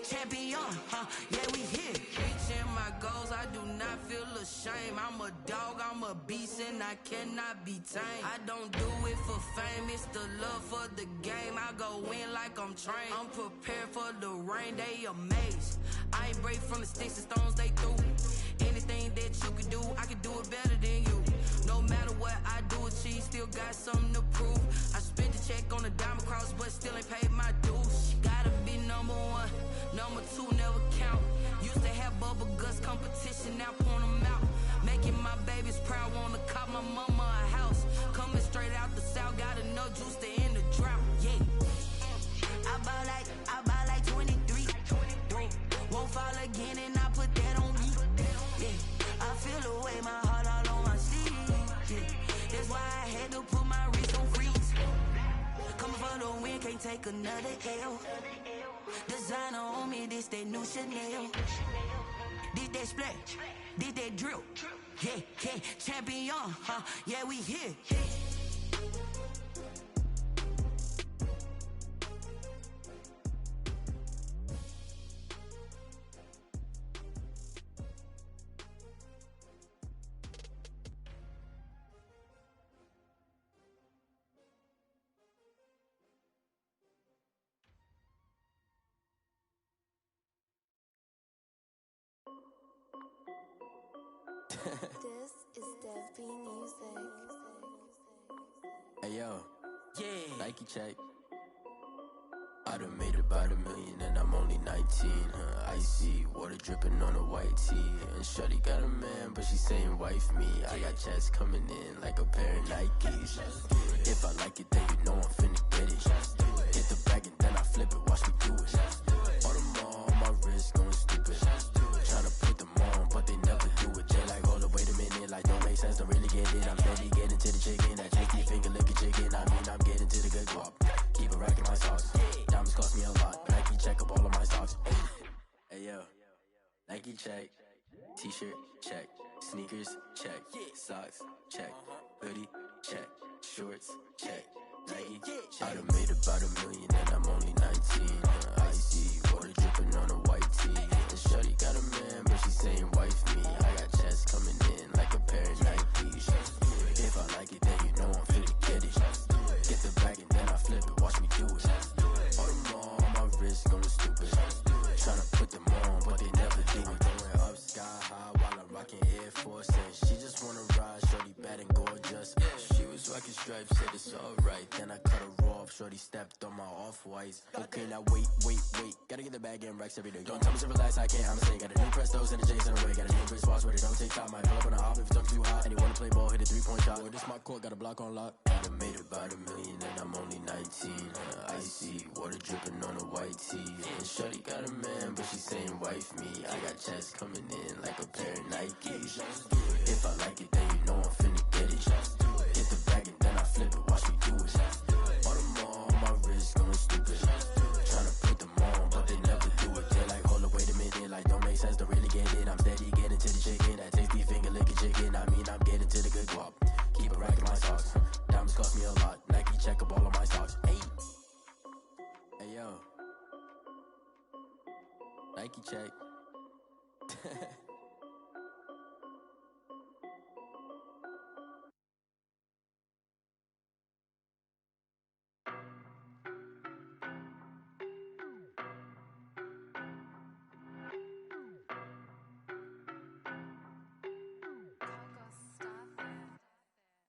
champion, yeah, we here. Reaching my goals, I do not feel ashamed. I'm a dog, I'm a beast, and I cannot be tamed. I don't do it for fame, it's the love for the game. I go in like I'm trained. I'm prepared for the rain, they amazed. I ain't break from the sticks and stones they threw. Anything that you can do, I can do it better than you. No matter what I do, achieve, still got something to prove. I spent the check on the diamond cross, but still ain't paid my dues. Gotta be number one, number two never count. Used to have bubble guts competition, now point them out. Making my babies proud, wanna cop my mama a house. Coming straight out the south, got enough juice to end the drought. Yeah, I buy like 23. Won't fall again, and I put that on me. Yeah, I feel the way, my heart all on my sleeve. Yeah, that's why I had to put my wrist on freeze. Coming for the win, can't take another L. Designer on me, this that new Chanel. This that splash, this that drill. Yeah, champion, yeah, we here. This is Dev B Music. Hey yo, Yeah, Nike check. I done made about $1 million and I'm only 19. Icy water dripping on a white tee. And shawty got a man, but she saying wife me. I got checks coming in like a pair of Nikes. If I like it, then you know I'm finna get it. Hit the bag and then I flip it, watch me do it. All them all on my wrist going stupid. Tryna put them on, but they never do it. Jay like, hold up, wait a minute, like don't make sense, don't really get it. I'm steady getting to the chicken, that tasty finger licking chicken. I mean, I'm getting to the good guap. Keep it racking my sauce. Diamonds cost me a lot. Nike check up all of my stocks. Hey yo, Nike check. T-shirt check. Sneakers check. Socks check. Hoodie check. Shorts check. Nike check. I done made about $1 million and I'm only 19. Icy water dripping on a white tee. And shawty got a man, but she saying wife me. I got checks coming in like a pair of Nikes. If I like it, then you know I'm finna get it. Get the bag and then I flip it, watch me do it. All them all on my wrist going stupid. Tryna put them on, but they never do it. Going up sky high while I'm rocking Air Force. And she just wanna ride, shorty bad and gorgeous. She was rocking stripes, said it's alright. Then I cut her off, shorty stepped on my off-whites. Okay, now wait. Gotta get the bag and racks every day. Don't tell me to relax, I can't, I'm saying. Got a new Prestos and a Jason away. Got a new wristwatch where they don't take time. Might pull up on a hop if it's too hot. And they wanna play ball, hit a 3-point shot. Well, this my court, got a block on lock. I done made about $1 million and I'm only 19. Icy water dripping on a white tee. And shawty got a man, but she saying wife me. I got checks coming in like a pair of Nikes. If I like it, then you know I'm finna get it. Hit the bag and then I flip it, watch me do it. All them all on my wrist going stupid. Tryna put them on, but they never do it. They're like, hold up, wait a minute, like don't make sense, don't really get it. I'm steady getting to the chicken, that tasty finger licking chicken. I mean, I'm getting to the good guap. Keep it racking my socks. Diamonds cost me a lot. Nike check up all of my stocks. Hey yo, Nike check.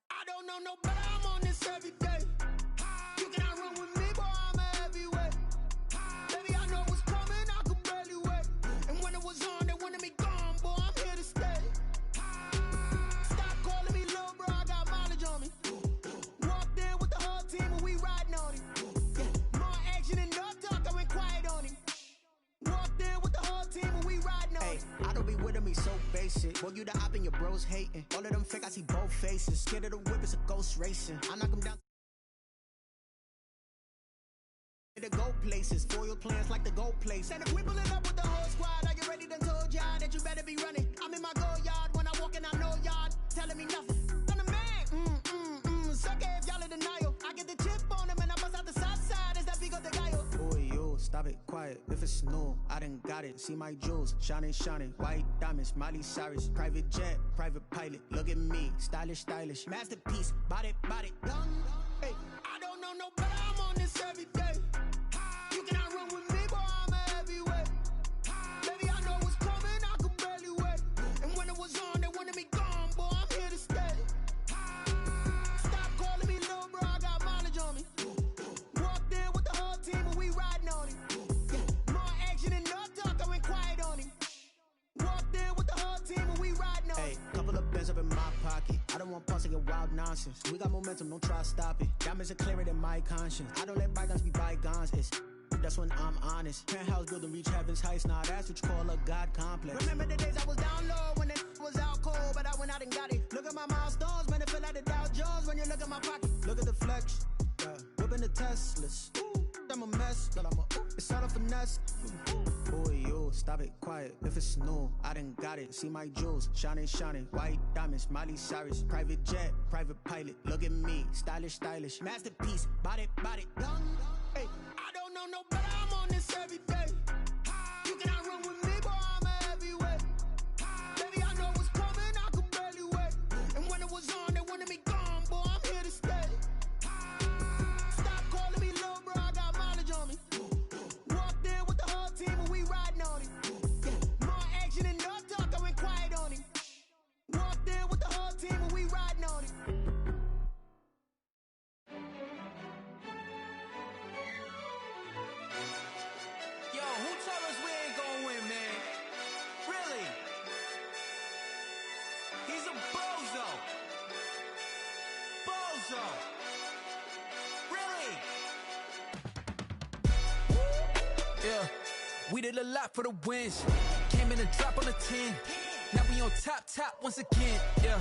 I don't know no better, I'm on this every day. You cannot run with me, boy, I'm a heavyweight. Baby, I know what's coming, I could barely wait. And when it was on, they wanted me gone, boy, I'm here to stay. Stop calling me little bro, I got mileage on me. Walked in with the whole team and we riding on it. Yeah, more action and no talk, I went quiet on it. Walked in with the whole team and we riding on it. I don't be with me so basic. Boy, you the op and your bros hating. All of them fake, I see both faces. Scared of the whip, it's a ghost racing. I knock them down. To go places, foil plans like the go place. And if we pulling up with the whole squad, are you ready? Done told y'all that you better be running. I'm in my go yard when I walk in, I know y'all telling me nothing. I'm the man, suck it if y'all in denial. I get the chip on him and I bust out the south side as that big of the guy. Boy, you stop it, quiet. If it's new, I done got it. See my jewels, shining, shining. White diamonds, Miley Cyrus. Private jet, private pilot. Look at me, stylish, stylish. Masterpiece, body, body, done. Hey, I don't know no better, I'm on this every day. You cannot run with me, boy, I'm a heavyweight. Baby, I know what's coming, I could barely wait. And when it was on, they wanted me gone, boy, I'm here to stay. Stop calling me little bro, I got mileage on me. Walked in with the whole team and we riding on him. More action and no talk, I went quiet on him. Walked in with the whole team and we riding on him. Hey, couple of bands up in my pocket. I don't want pause to get wild nonsense. We got momentum, don't try to stop it. Diamonds are clearer than my conscience. I don't let bygones be bygones. That's when I'm honest. Penthouse building reach heaven's heights. Nah, that's what you call a God complex. Remember the days I was down low when it was out cold, but I went out and got it. Look at my milestones, man, it feel like the Dow Jones when you look at my pocket. Look at the flex, yeah. Whipping the Teslas. I'm a mess, but it's all a finesse. Boy, you, stop it, quiet. If it's new, I done got it. See my jewels, shining, shining. White diamonds, Miley Cyrus. Private jet, private pilot. Look at me, stylish, stylish. Masterpiece, body, body, done. Hey, I don't know no better, I'm on this every day. You cannot run with me, boy, I'm a heavyweight. Baby, I know what's coming, I could barely wait. And when it was on, they wanted me gone, boy, I'm here to stay. Stop calling me little bro, I got mileage on me. Walked in with the whole team and we riding on him. More action and no talk, I went quiet on him. Walked in with the whole team and we riding on him. Yo, who told us we ain't gonna win, man? Really? He's a bozo. Bozo. Really? Yeah, we did a lot for the wins. Came in a drop on a 10. Now we on top once again. Yeah.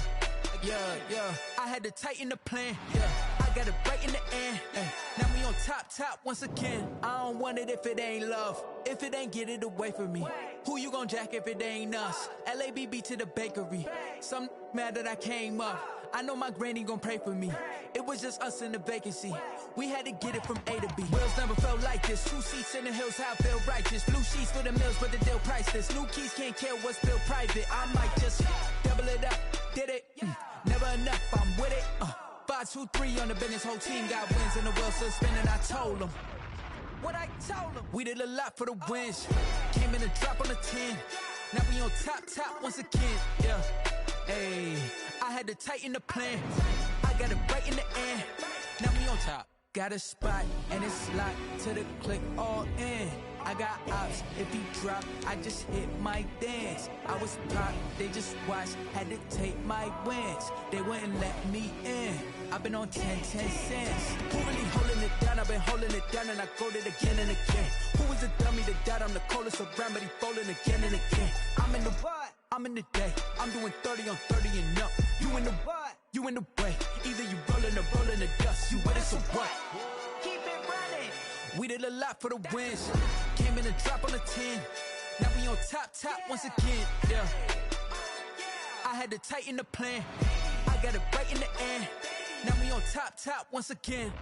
I had to tighten the plan. Yeah, I got it right in the end. Now we on top once again. I don't want it if it ain't love. If it ain't, get it away from me. Who you gon' jack if it ain't us? LABB to the bakery. Some mad that I came up. I know my granny gon' pray for me. It was just us in the vacancy. We had to get it from A to B. Wheels never felt like this. 2 seats in the hills, how I feel righteous. Blue sheets for the mills, but the deal priceless. New keys can't care what's still private. I might just double it up. Did it? Never enough, I'm with it. 5, 2, 3 on the business. Whole team got wins and the wheels still spinning. I told them what I told them. We did a lot for the wins. Came in a drop on a 10. Now we on top once again. Yeah. Hey, I had to tighten the plan. I got it right in the end. Now we on top. Got a spot and it's locked to the click all in. I got ops, if he drop, I just hit my dance. I was pop, they just watched, had to take my wins. They wouldn't let me in. I've been on 10 cents. Who really holding it down? I've been holding it down and I go it again and again. Who was the dummy that died? I'm the coldest around, but he folding again and again. I'm in the what? I'm in the day. I'm doing 30 on 30 and up. You in the what? You in the way. Either you rolling or rolling the dust. You with us or what? Keep it running. We did a lot for the wins. Came in a drop on a 10. Now we on top once again. Yeah. I had to tighten the plan. I got it right in the end. Now we on top once again.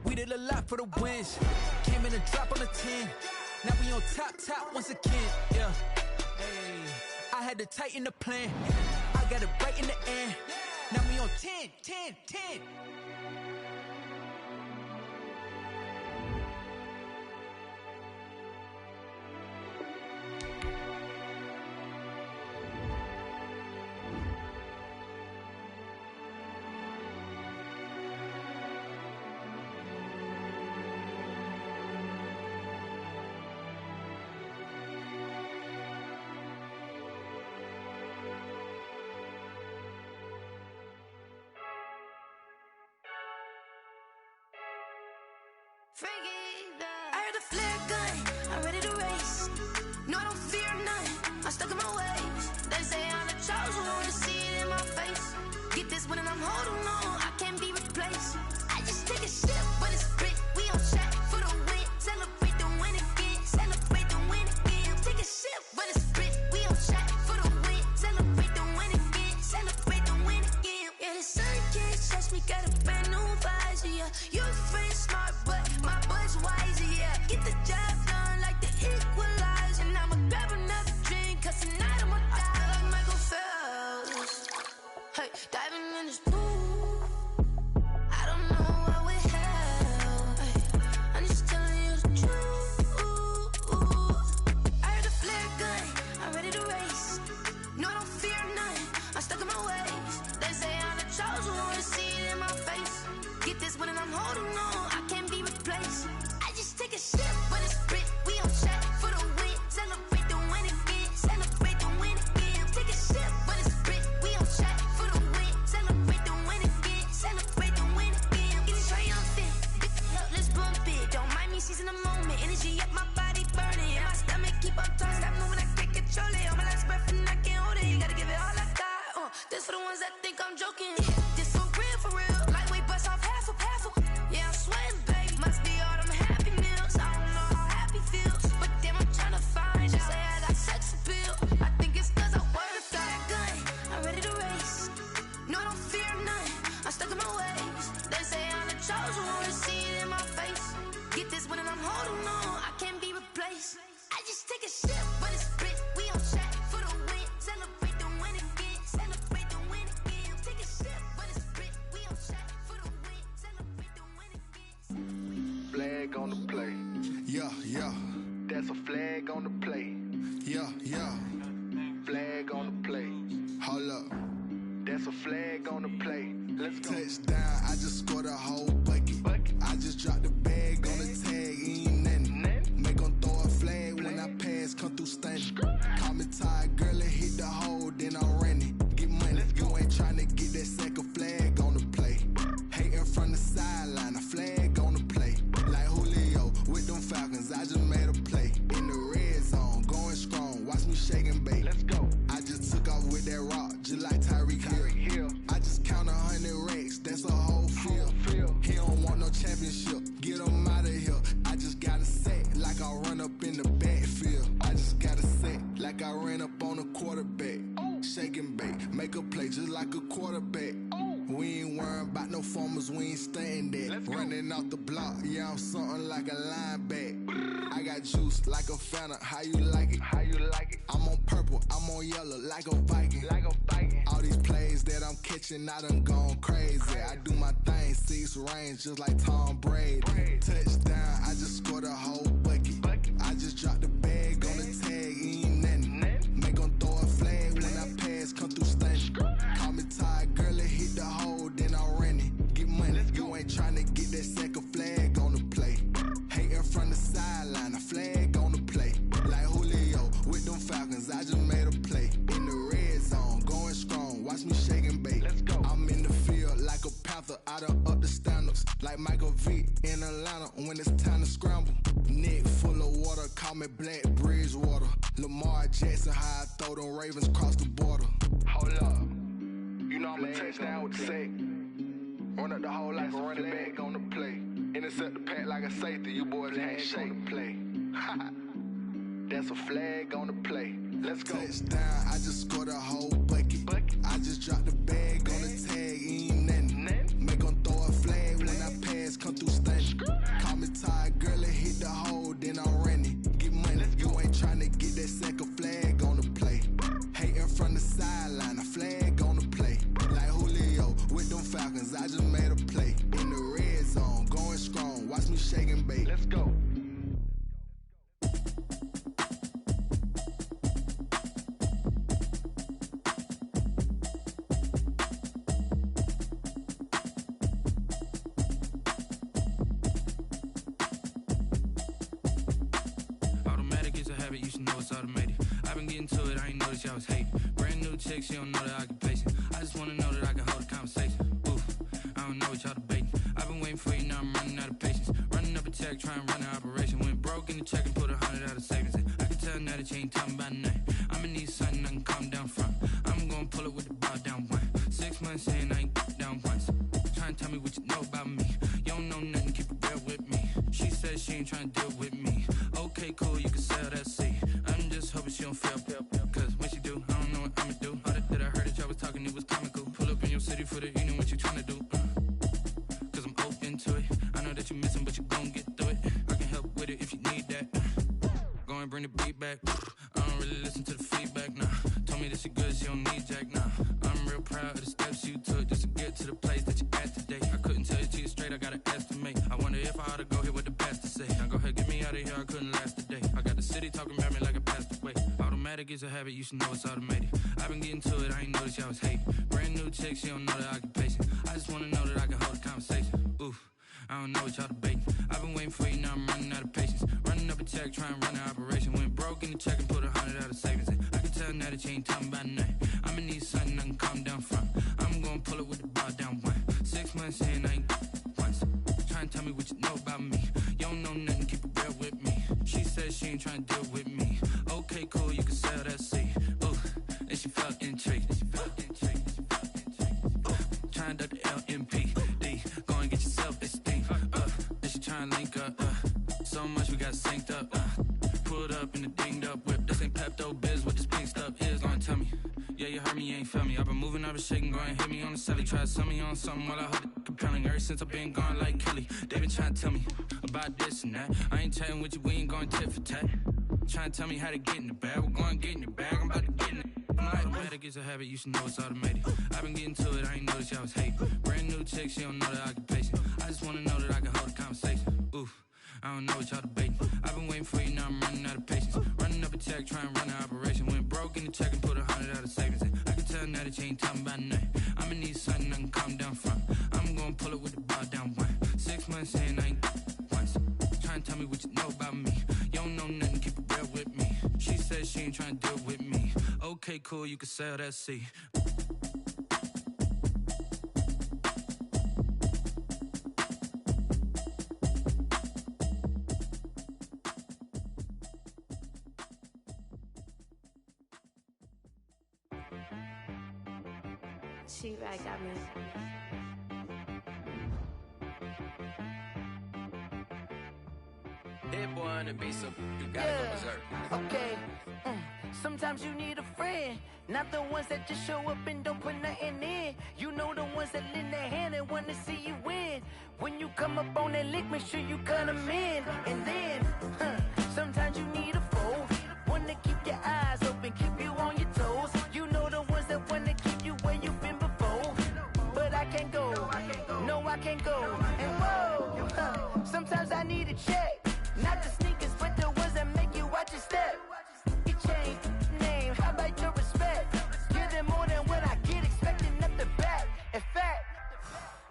We did a lot for the wins. Came in a drop on a 10. Now we on top once again. Yeah. Hey, I had to tighten the plan. I got it right in the end. Now we on 10. I heard the flare gun, I'm ready to race. No, I don't fear none, I'm stuck in my ways. They say I'm the chosen one, to see it in my face. Get this one and I'm holding on, I can't be replaced. I just take a sip, but it's split, we on track for the win. Celebrate the win again, celebrate the win again. Take a sip, but it's split, we on track for the win. Celebrate the win again, celebrate the win again. Yeah, the sun can't touch me, got a brand new visor, yeah. You're friend smart, but my bud's wiser, yeah. always in the moment, energy up my body burning. And my stomach keep on turning, stop moving, I can't control it. All my last breath and I can't hold it. You gotta give it all I got. This for the ones that think I'm joking. This for real. Lightweight bust off half. Yeah, I'm sweating, babe. Must be all them happy meals. I don't know how happy feels, but damn, I'm trying to find out. Say I got sex appeal. I think it's 'cause I work. Got a gun, I'm ready to race. No, I don't fear none. I'm stuck in my ways. They say I'm the chosen one, to see it in my face. Get this one and I'm holding on. I can't be replaced. I just take a sip, but it's split. We on track for the win. Celebrate the win again. Celebrate the win again. Take a sip, but it's split. We on track for the win. Celebrate the win again. Flag on the play. Yeah. That's a flag on the play. Yeah. Flag on the play. Hold up. That's a flag on the play. Let's go. Touchdown, I just scored a whole bucket. I just dropped the bag on the tag, ain't nothing. Make 'em throw a flag when I pass, come through stunning. Call me tired, girl, and hit the hole, then I'm running. Get money, you ain't tryna get that second flag on the play. Hating from the sideline, a flag on the play. Like Julio with them Falcons, I just made a play. In the red zone, going strong, watch me shake and bake. Let's go. I just took off with that rock, just like Tyreek Hill. I just count 100 racks, that's a whole field. He don't want no championship, get him out of here. I just gotta say, like I run up in the backfield. I just gotta say, like I ran up on a quarterback. Shake and bake, make a play just like a quarterback. We ain't worrying about no formers, we ain't staying there. Running off the block, yeah, I'm something like a linebacker. I got juice like a Fanta, how you like it? I'm on purple, I'm on yellow, like a Viking. All these plays that I'm catching, I done gone crazy. I do my thing, 6 range, just like Tom Brady. Touchdown, I just scored a whole bucket. I just dropped the bag on the tag, ain't nothing. Make 'em throw a flag when I pass, come through stunning. Call me tired, girl, and hit the hole, then I'm running. Get money, you ain't tryna get that second flag on the play. Hating from the sideline, a flag on the play. Like Julio with them Falcons, I just made a play. In the red zone, going strong, watch me shake and bake. I'm in the field like a Panther, I done up the standards. Like Michael Vick in Atlanta when it's time to scramble. Neck full of water, call me Black Bridgewater. Lamar Jackson, how I throw them Ravens cross the border. Hold up. You know I'm a touchdown with the sack. Run up the hole like a running back on the play. Intercept the pack like a safety. You boys can't shake the play. That's a flag on the play. Let's go. Touchdown, I just scored a whole bucket. I just dropped the bag on the tag, ain't nothing. Make 'em throw a flag when I pass, come through stunning. Call me tired, girl, and hit the hole, then I'm running. Get money, you ain't tryna get that second flag on the play. Hating from the sideline, a flag on the play. Like Julio with them Falcons, I just made a play. In the red zone, going strong, watch me shake and bake. Let's go. You should know it's automated. I've been getting to it, I ain't noticed y'all was hating. Brand new chick, she don't know the occupation. I just wanna know that I can hold a conversation. Oof, I don't know what y'all debating. I've been waiting for you, now I'm running out of patience. Running up a check, trying to run an operation. Went broke in the check and put 100 out of savings in. I can tell now that you ain't talking about nothing. I'ma need something I can calm down from. I'm gonna pull it with the bar down one. 6 months in, I ain't down once. Trying to tell me what you know about me. You don't know nothing, keep it real with me. She said she ain't trying to deal with me. Okay, cool, you can sell that seat. I'm just hoping she don't fail. Cause when she do, I don't know what I'ma do. All that I heard that y'all was talking, it was comical. Pull up in your city for the evening, what you tryna do? Cause I'm open to it. I know that you missing, but you gon' get through it. I can help with it if you need that. Go and bring the beat back. I don't really listen to the feedback, nah. Told me that she good, she don't need jack, nah. I'm real proud of the steps you took just to get to the place that you at today. I couldn't tell you to you straight, I gotta estimate. I wonder if I ought to go here with the pastor say. Now go ahead, get me out of here, I couldn't last a day. I got the city talking about me like I passed away. Automatic is a habit, you should know it's automated. I've been getting to it, I ain't noticed y'all was hating. Brand new chick, she don't know the occupation. I just wanna know that I can hold a conversation. Oof, I don't know what y'all debating. I've been waiting for you, now I'm running out of patience. Running up a check, trying to run an operation. Went broke in the check and put 100 out of savings in. I can tell now that you ain't talking about nothing. I'ma need something I can calm down from. I'm gonna pull it with the bar down one. 6 months in, I ain't once. Trying to tell me what you know about me. You don't know nothing, keep it ain't trying to deal with me. Okay, cool, you can sell that seed. Ooh, and she felt intrigued. Trying to the LMPD. Go and get your self-esteem. And she trying to link up. So much we got synced up. Pulled up in the dinged up whip. This ain't Pepto Biz, what this pink stuff is. Gonna tell me. Yeah, you heard me, you ain't felt me. I've been moving, I've been shaking, go and hit me on the celly. Try to sell me on something while I hold it compelling. Ever since I've been gone like Kelly, they been trying to tell me about this and that. I ain't chatting with you, we ain't going tit for tat. Trying to tell me how to get in the bag. We're going to get in the bag, I'm about to get in it. Automatic is a habit, you should know it's automated. I've been getting to it, I ain't noticed y'all was hating. Brand new chick, she don't know that I can pace it. I just wanna know that I can hold a conversation. Oof, I don't know what y'all debating. I've been waiting for you, now I'm running out of patience. Running up a check, trying to run an operation. Went broke in the check and put 100 out of savings in. I can tell now that you ain't talking about nothing. I'ma need something I can calm down from. I'm gonna pull it with the bar down one. 6 months in, I ain't once. Trying to tell me what you know about me. You don't know nothing, keep it real with me. She said she ain't trying to deal with me. Okay, cool, you can sell that seed. She right got me. Hit boy on the beat, so you gotta go berserk. Okay. Sometimes you need a friend, not the ones that just show up and don't put nothing in. You know the ones that lend their hand and wanna see you win. When you come up on that lick, make sure you cut them in. And then, sometimes you need a foe, one to keep your eyes open, keep you on your toes. You know the ones that wanna keep you where you've been before. But I can't go, no I can't go. And whoa, sometimes I need a check. Not the sneakers, but the ones that make you watch your step. You change name, how about your respect? Give them more than what I get, expecting up the back. In fact,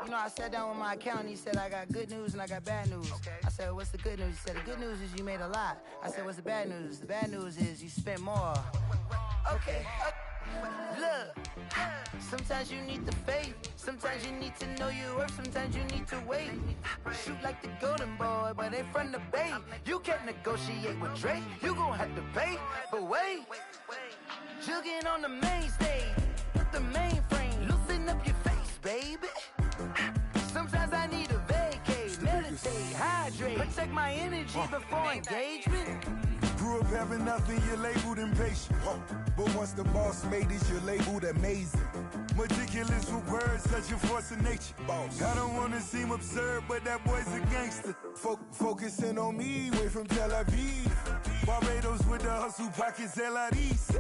you know, I sat down with my accountant, he said, I got good news and I got bad news. I said, what's the good news? He said, the good news is you made a lot. I said, what's the bad news? The bad news is you spent more. Okay. Look, sometimes you need the faith, sometimes you need to know your worth, sometimes you need to wait. Shoot like the golden boy, but ain't from the bay. You can't negotiate with Drake, you gon' have to pay. But wait, jugging on the main stage, with the mainframe, loosen up your face, baby. Sometimes I need a vacate, meditate, hydrate, protect my energy before engagement. Grew up having nothing, you're labeled impatient. But once the boss made it, you're labeled amazing. Meticulous with words, such a force of nature. I don't wanna seem absurd, but that boy's a gangster. Focusing on me, way from Tel Aviv. Barbados with the hustle pockets, LIDs.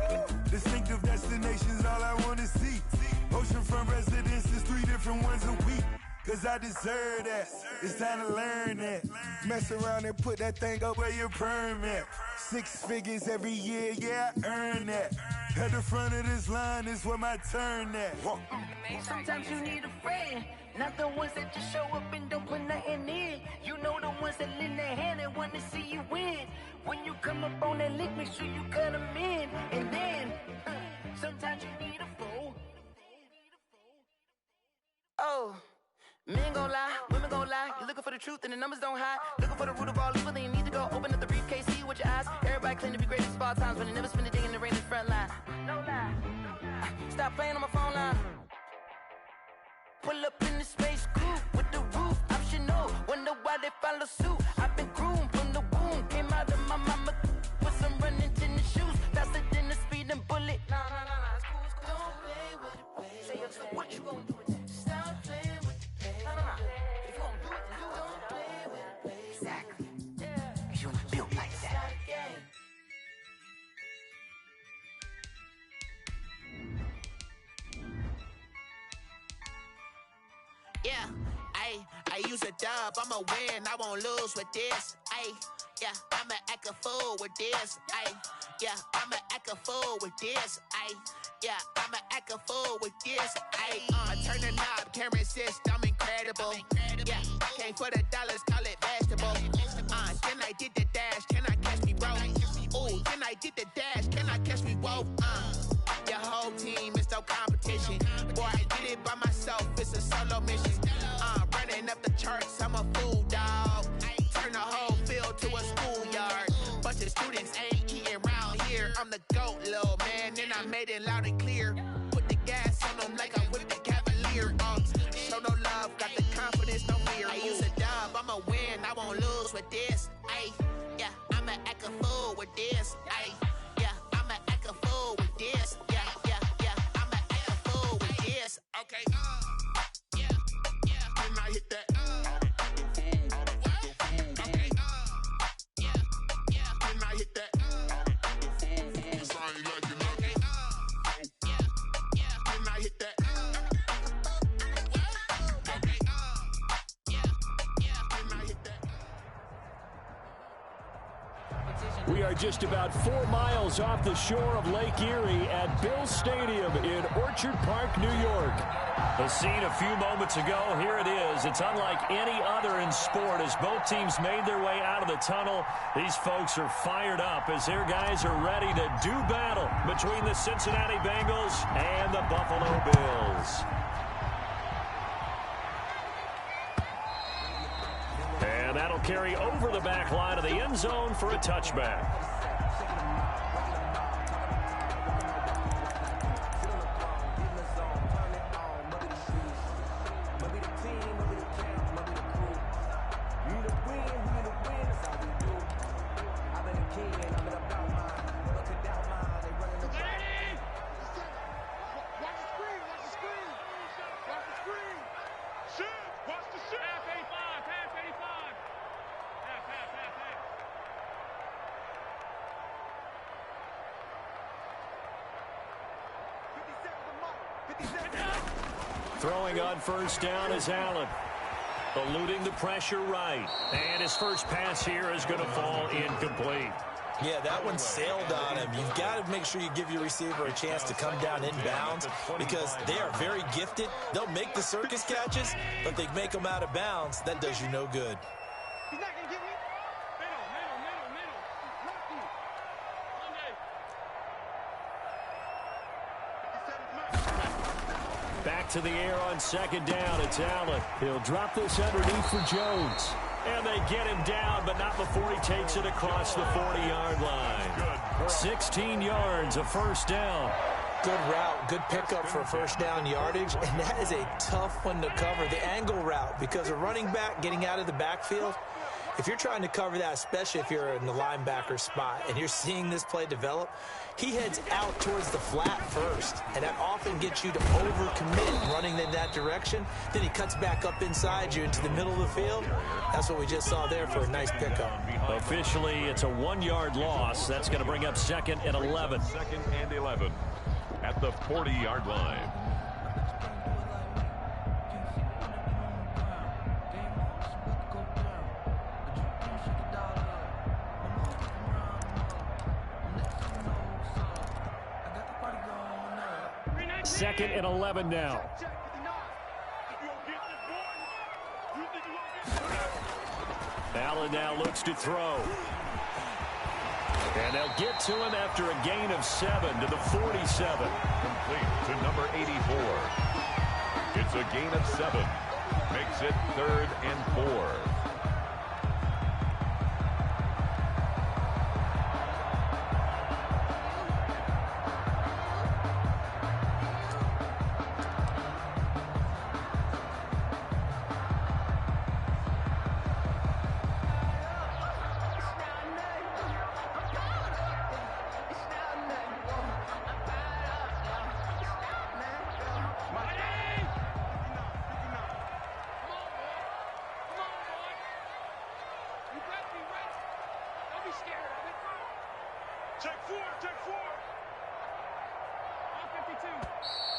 Distinctive destinations, all I wanna see. Oceanfront residences, 3 different ones a week. Cause I deserve that, it's time to learn that. Mess around and put that thing up where your perm at. 6 figures every year, yeah, I earn that. At the front of this line is where my turn at. Sometimes you need a friend, not the ones that just show up and don't put nothing in. You know the ones that lend their hand and want to see you win. When you come up on that lick, make sure you cut them in. And then, sometimes you need a foe. Oh. Men gon' lie, women gon' lie. You're looking for the truth and the numbers don't hide. Looking for the root of all evil, then you need to go open up the briefcase, see with your eyes. Everybody claim to be great at small times, but they never spend a day in the rain in the front line. No lie. Stop playing on my phone line. Pull up in the space coupe with the roof optional. Wonder why they follow suit. I've been groomed from the womb. Came out of my mama with some running tennis shoes. Faster than the speeding bullet. Nah, it's cool, it's cool. Don't play with it, baby. Say, what you gon' do with it? Stop playing with it. If you gon' do it, then don't play with it, baby. Exactly. Cause you ain't built like that. Yeah, I use a dub, I'ma win, I won't lose with this. Yeah, I'ma act a fool with this. Yeah, I'ma act a fool with this. Yeah, I'ma act a fool with this. I turn the knob, can't resist, I'm incredible. Yeah, came for the dollars, call it vegetable. Then I did the dash, can I catch me, bro? Ooh, then I did the dash, can I catch me, whoa? Your whole team is no competition. Boy, I did it by myself, it's a solo mission. Running up the charts, I'm a fool, dog. Turn the whole field to a schoolyard. Bunch of students yeah, I'ma act a fool with this. Ay, yeah, I'ma act a fool with this. Yeah, yeah, yeah, I'ma act a fool with this. Okay, yeah, yeah, then I hit that. Okay, yeah, yeah, then I hit that. We are just about 4 miles off the shore of Lake Erie at Bill Stadium in Orchard Park, New York. The scene a few moments ago, here it is. It's unlike any other in sport as both teams made their way out of the tunnel. These folks are fired up as their guys are ready to do battle between the Cincinnati Bengals and the Buffalo Bills. And that'll carry over the back line of the end zone for a touchback. Throwing on first down is Allen. Eluding the pressure right. And his first pass here is going to fall incomplete. Yeah, that one sailed on him. You've got to make sure you give your receiver a chance to come down inbounds because they are very gifted. They'll make the circus catches, but they make them out of bounds. That does you no good. Back to the air on second down. It's Allen. He'll drop this underneath for Jones. And they get him down, but not before he takes it across the 40-yard line. 16 yards, a first down. Good route, good pickup for first down yardage, and that is a tough one to cover, the angle route, because a running back getting out of the backfield, if you're trying to cover that, especially if you're in the linebacker spot and you're seeing this play develop, he heads out towards the flat first, and that often gets you to overcommit running in that direction. Then he cuts back up inside you into the middle of the field. That's what we just saw there for a nice pickup. Officially, it's a 1-yard loss. That's going to bring up 2nd and 11. 2nd and 11 at the 40-yard line. Second and 11 now. Allen now looks to throw. And they'll get to him after a gain of 7 to the 47. Complete to number 84. It's a gain of 7. Makes it 3rd and 4.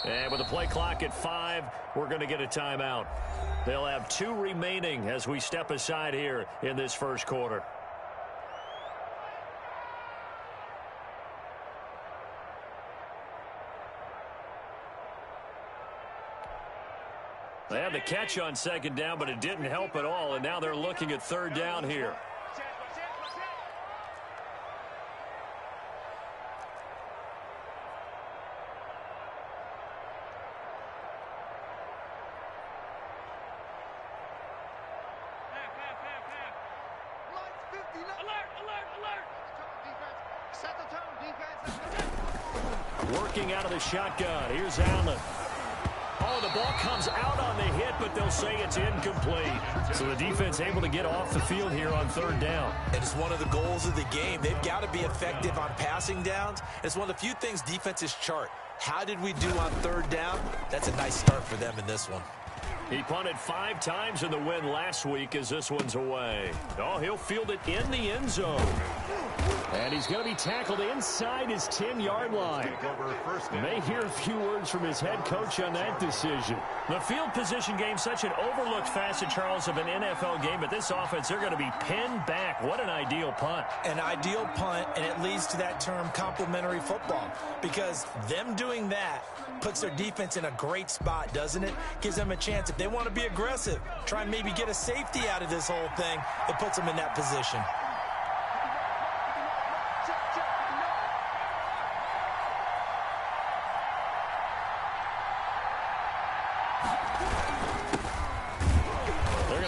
And with the play clock at 5, we're going to get a timeout. They'll have 2 remaining as we step aside here in this first quarter. They had the catch on second down, but it didn't help at all, and now they're looking at 3rd down here. Working out of the shotgun. Here's Allen. Oh, the ball comes out on the hit, but they'll say it's incomplete. So the defense able to get off the field here on third down. And it's one of the goals of the game. They've got to be effective on passing downs. It's one of the few things defenses chart. How did we do on third down? That's a nice start for them in this one. He punted 5 times in the win last week as this one's away. Oh, he'll field it in the end zone. And he's going to be tackled inside his 10-yard line. May hear a few words from his head coach on that decision. The field position game, such an overlooked facet, Charles, of an NFL game. But this offense, they're going to be pinned back. What an ideal punt. An ideal punt, and it leads to that term complementary football. Because them doing that puts their defense in a great spot, doesn't it? Gives them a chance. If they want to be aggressive, try and maybe get a safety out of this whole thing, it puts them in that position.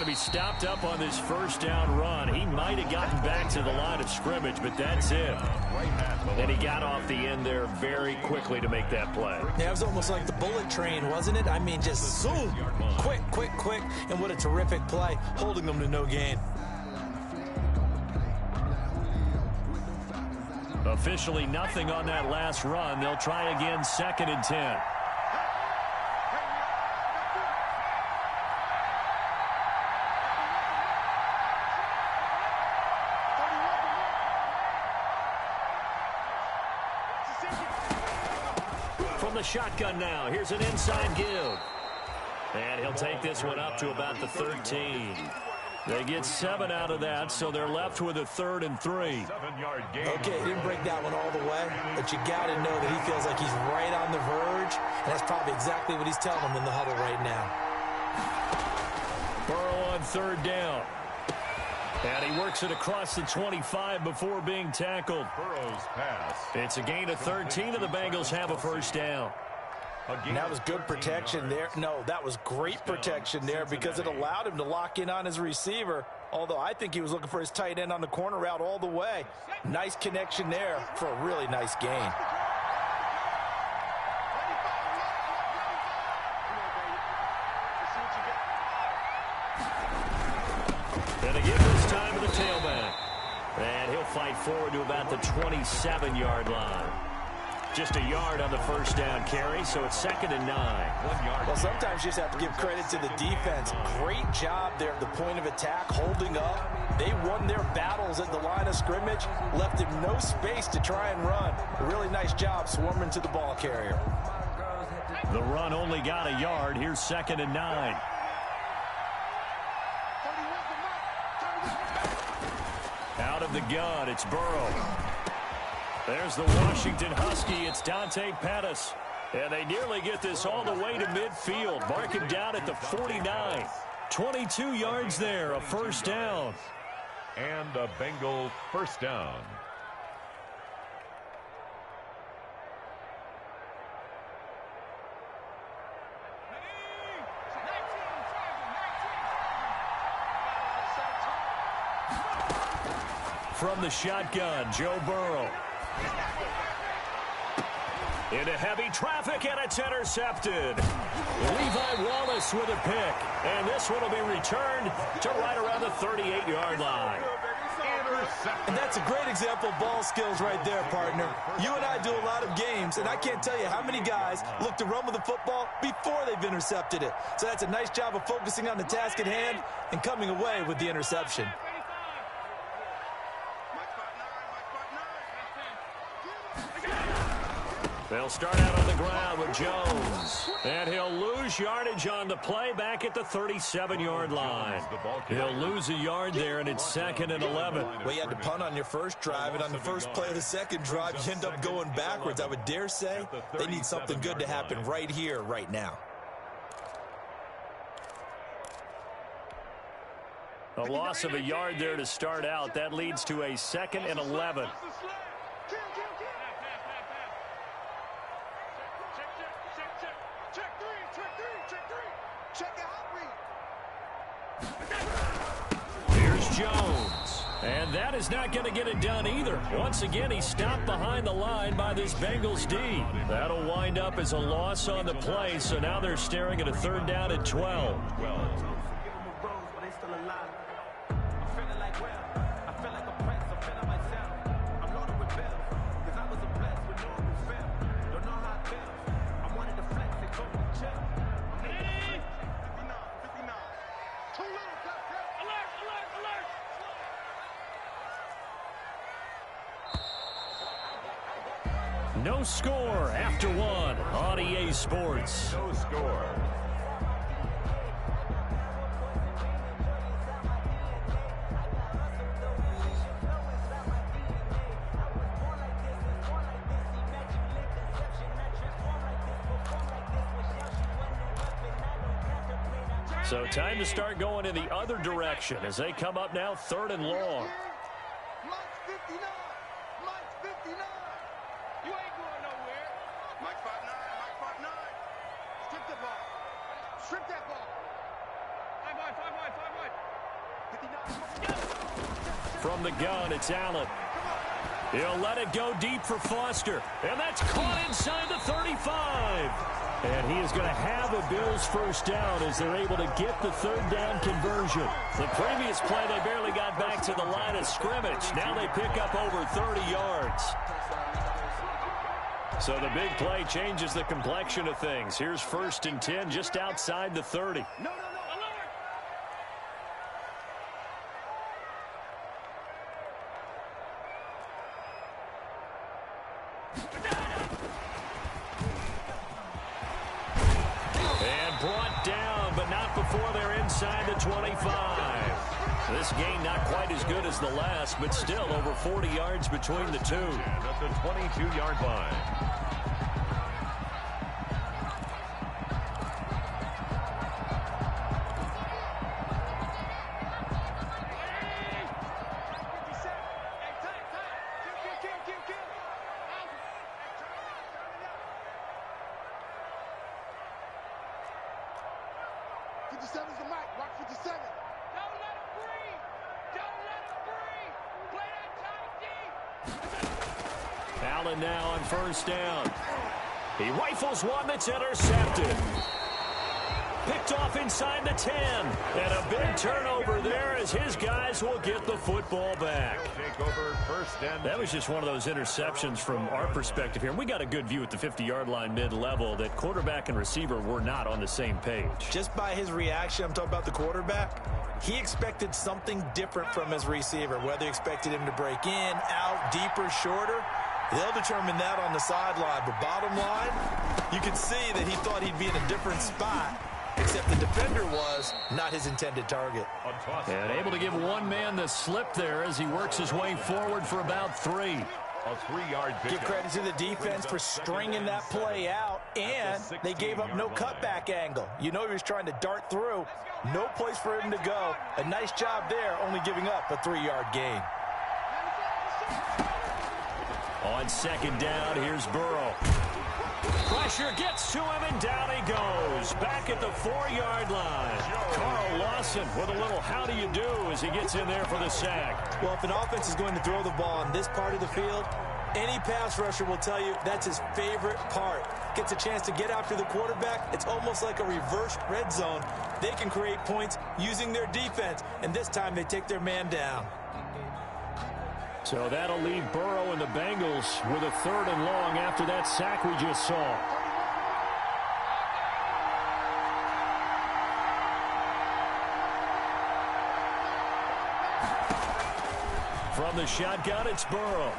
Be stopped up on this first down run. He might have gotten back to the line of scrimmage, but that's it. And he got off the end there very quickly to make that play. Yeah, it was almost like the bullet train, wasn't it? I mean, just zoom, quick, quick, quick, and what a terrific play, holding them to no gain. Officially nothing on that last run. They'll try again, 2nd and 10. Shotgun now. Here's an inside give. And he'll take this one up to about the 13. They get 7 out of that, so they're left with a 3rd and 3. Okay, he didn't break that one all the way, but you got to know that he feels like he's right on the verge, and that's probably exactly what he's telling them in the huddle right now. Burrow on 3rd down. And he works it across the 25 before being tackled. Burrow's pass. It's a gain of 13, and the Bengals have a first down. And that was good protection there. No, that was great protection there because it allowed him to lock in on his receiver, although I think he was looking for his tight end on the corner route all the way. Nice connection there for a really nice gain. And again this time to the tailback. And he'll fight forward to about the 27-yard line. Just a yard on the first down carry, so it's 2nd and 9. 1 yard. Well, sometimes you just have to give credit to the defense. Great job there at the point of attack, holding up. They won their battles at the line of scrimmage, left him no space to try and run. A really nice job swarming to the ball carrier. The run only got a yard. Here's 2nd and 9. Out of the gun, it's Burrow. There's the Washington Husky. It's Dante Pettis. And they nearly get this all the way to midfield. Mark him down at the 49. 22 yards there, a first down. And a Bengal first down. From the shotgun, Joe Burrow. Into heavy traffic, and it's intercepted. Levi Wallace with a pick. And this one will be returned to right around the 38-yard line. And that's a great example of ball skills right there, partner. You and I do a lot of games, and I can't tell you how many guys look to run with the football before they've intercepted it. So that's a nice job of focusing on the task at hand and coming away with the interception. They'll start out on the ground with Jones. And he'll lose yardage on the play back at the 37-yard line. He'll lose a yard there, and it's 2nd and 11. Well, you had to punt on your first drive, and on the first play of the second drive, you end up going backwards. I would dare say they need something good to happen right here, right now. A loss of a yard there to start out. That leads to a 2nd and 11. Here's Jones. And that is not going to get it done either. Once again, he stopped behind the line by this Bengals D. That'll wind up as a loss on the play, so now they're staring at a 3rd down and 12. No score after 1 on EA Sports. No score. So time to start going in the other direction as they come up now 3rd and long. From the gun, it's Allen. He'll let it go deep for Foster. And that's caught inside the 35. And he is going to have a Bills 1st down as they're able to get the 3rd down conversion. The previous play, they barely got back to the line of scrimmage. Now they pick up over 30 yards. So the big play changes the complexion of things. Here's 1st and 10 just outside the 30. Before they're inside the 25. This game not quite as good as the last, but still over 40 yards between the two. At the 22-yard line. Allen now on 1st down. He rifles one that's intercepted. Picked off inside the 10. And a big turnover there as his guys will get the football back. Take over 1st and... That was just one of those interceptions from our perspective here. We got a good view at the 50-yard line mid-level that quarterback and receiver were not on the same page. Just by his reaction, I'm talking about the quarterback, he expected something different from his receiver, whether he expected him to break in, out, deeper, shorter. They'll determine that on the sideline. But bottom line, you can see that he thought he'd be in a different spot, except the defender was not his intended target. And able to give one man the slip there as he works his way forward for about 3. A 3-yard pickup. Give credit to the defense for stringing that play out, and they gave up no cutback angle. You know he was trying to dart through. No place for him to go. A nice job there, only giving up a 3-yard gain. On 2nd down, here's Burrow. Pressure gets to him, and down he goes. Back at the 4-yard line. Carl Lawson with a little how do you do as he gets in there for the sack. Well, if an offense is going to throw the ball on this part of the field, any pass rusher will tell you that's his favorite part. Gets a chance to get after the quarterback. It's almost like a reverse red zone. They can create points using their defense, and this time they take their man down. So that'll leave Burrow and the Bengals with a 3rd and long after that sack we just saw. From the shotgun, it's Burrow.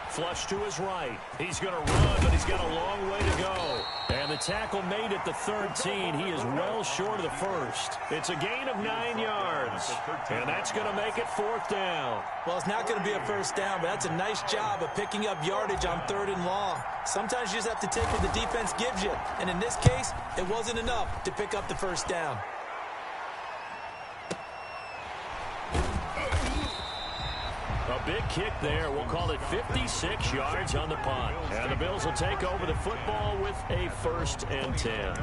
Flush to his right. He's going to run, but he's got a long way to go. And the tackle made at the 13. He is well short of the 1st. It's a gain of 9 yards. And that's going to make it 4th down. Well, it's not going to be a 1st down, but that's a nice job of picking up yardage on 3rd and long. Sometimes you just have to take what the defense gives you. And in this case, it wasn't enough to pick up the 1st down. A big kick there. We'll call it 56 yards on the punt. And the Bills will take over the football with a 1st and 10.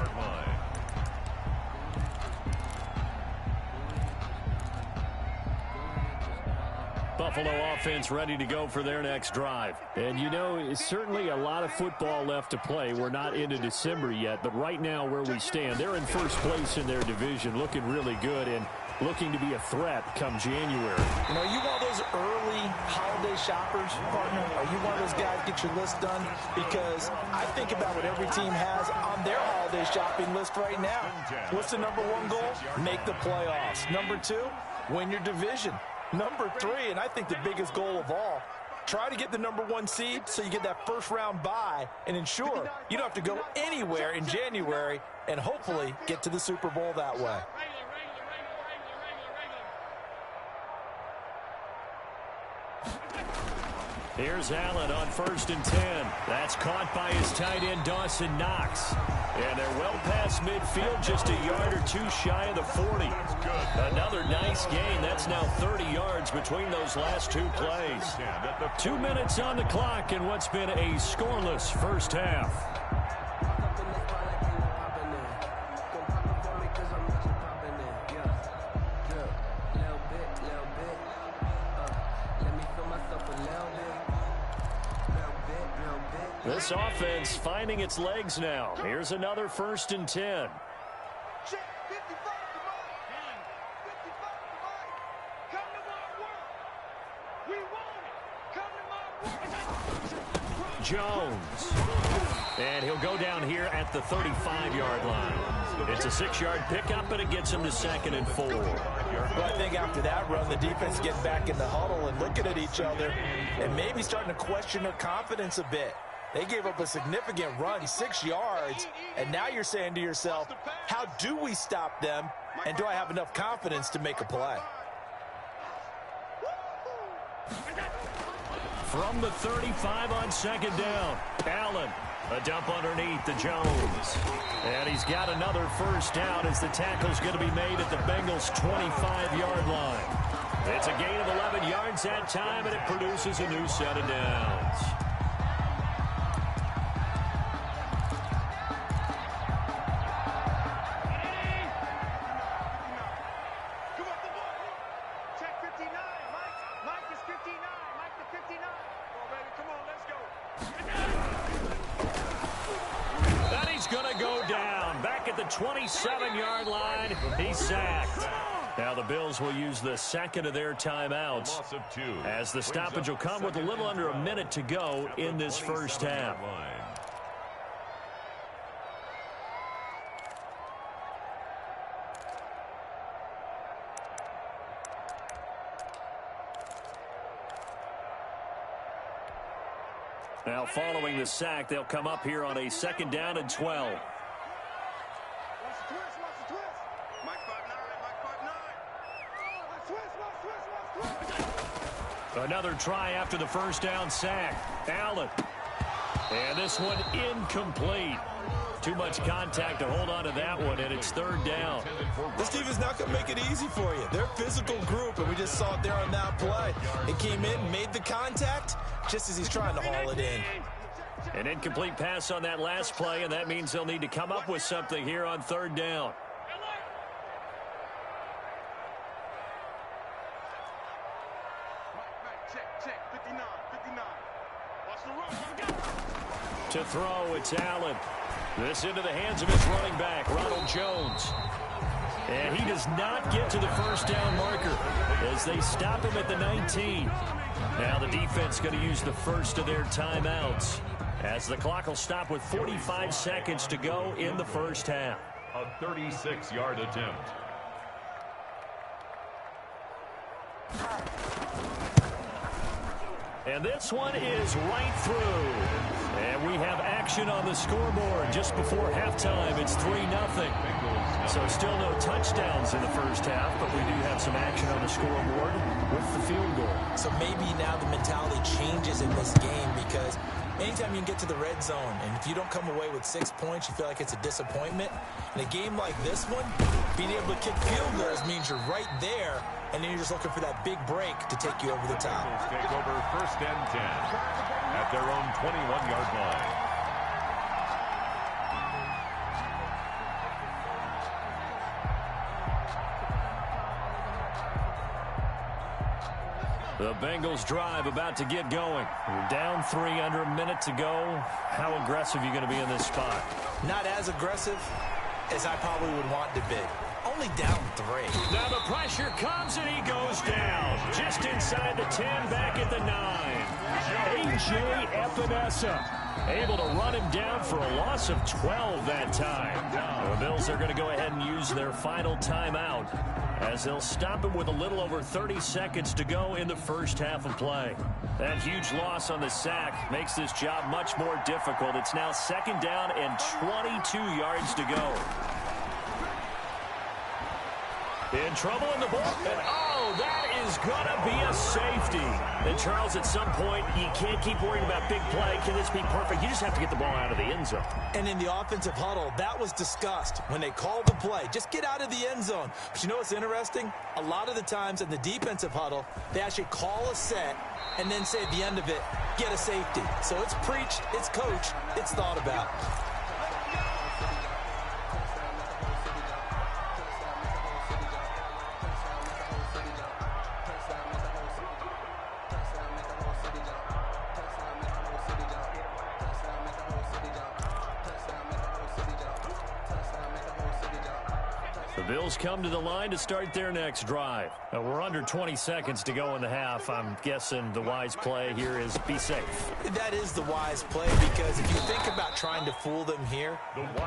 Buffalo offense ready to go for their next drive. And, you know, it's certainly a lot of football left to play. We're not into December yet, but right now where we stand, they're in first place in their division, looking really good and looking to be a threat come January. You know, you one of those early holiday shoppers, partner? Are you one of those guys get your list done? Because I think about what every team has on their holiday shopping list right now. What's the number one goal? Make the playoffs. Number two, win your division. Number three, and I think the biggest goal of all, try to get the number one seed so you get that first round bye and ensure you don't have to go anywhere in January and hopefully get to the Super Bowl that way. Here's Allen on 1st and 10. That's caught by his tight end, Dawson Knox. And they're well past midfield, just a yard or two shy of the 40. Another nice gain. That's now 30 yards between those last two plays. 2 minutes on the clock in what's been a scoreless first half. This offense finding its legs now. Here's another 1st and 10. Jones. And he'll go down here at the 35-yard line. It's a 6-yard pickup, but it gets him to 2nd and 4. Well, I think after that run, the defense is getting back in the huddle and looking at each other and maybe starting to question their confidence a bit. They gave up a significant run, 6 yards, and now you're saying to yourself, how do we stop them, and do I have enough confidence to make a play? From the 35 on 2nd down, Allen, a dump underneath to Jones. And he's got another first down as the tackle's going to be made at the Bengals' 25-yard line. It's a gain of 11 yards that time, and it produces a new set of downs. And he's going to go down. Back at the 27-yard line, he's sacked. Now the Bills will use the second of their timeouts as the stoppage will come with a little under a minute to go in this first half. Now following the sack, they'll come up here on a 2nd down and 12. Another try after the first down sack. Allen. And this one incomplete. Too much contact to hold on to that one, and it's 3rd down. This defense not going to make it easy for you. They're a physical group, and we just saw it there on that play. It came in, made the contact, just as he's trying to haul it in. An incomplete pass on that last play, and that means they'll need to come up with something here on 3rd down. To throw, it's Allen. This into the hands of his running back, Ronald Jones. And he does not get to the first down marker as they stop him at the 19. Now the defense going to use the first of their timeouts as the clock will stop with 45 seconds to go in the first half. A 36-yard attempt. And this one is right through. And we have action on the scoreboard just before halftime. It's 3-0. So still no touchdowns in the first half, but we do have some action on the scoreboard with the field goal. So maybe now the mentality changes in this game because anytime you can get to the red zone, and if you don't come away with 6 points, you feel like it's a disappointment. In a game like this one, being able to kick field goals means you're right there, and then you're just looking for that big break to take you over the top. Take over 1st and 10 at their own 21-yard line. The Bengals drive about to get going. You're down 3 under a minute to go. How aggressive are you going to be in this spot? Not as aggressive as I probably would want to be. Only down 3. Now the pressure comes and he goes down. Just inside the 10, back at the 9. A.J. Epinesa able to run him down for a loss of 12 that time. The Bills are going to go ahead and use their final timeout as they'll stop him with a little over 30 seconds to go in the first half of play. That huge loss on the sack makes this job much more difficult. It's now 2nd down and 22 yards to go. In trouble in the ball. And oh, that is going to be a safety. And Charles, at some point, you can't keep worrying about big play. Can this be perfect? You just have to get the ball out of the end zone. And in the offensive huddle, that was discussed when they called the play. Just get out of the end zone. But you know what's interesting? A lot of the times in the defensive huddle, they actually call a set and then say at the end of it, get a safety. So it's preached, it's coached, it's thought about. Bills come to the line to start their next drive. We're under 20 seconds to go in the half. I'm guessing the wise play here is be safe. That is the wise play, because if you think about trying to fool them here,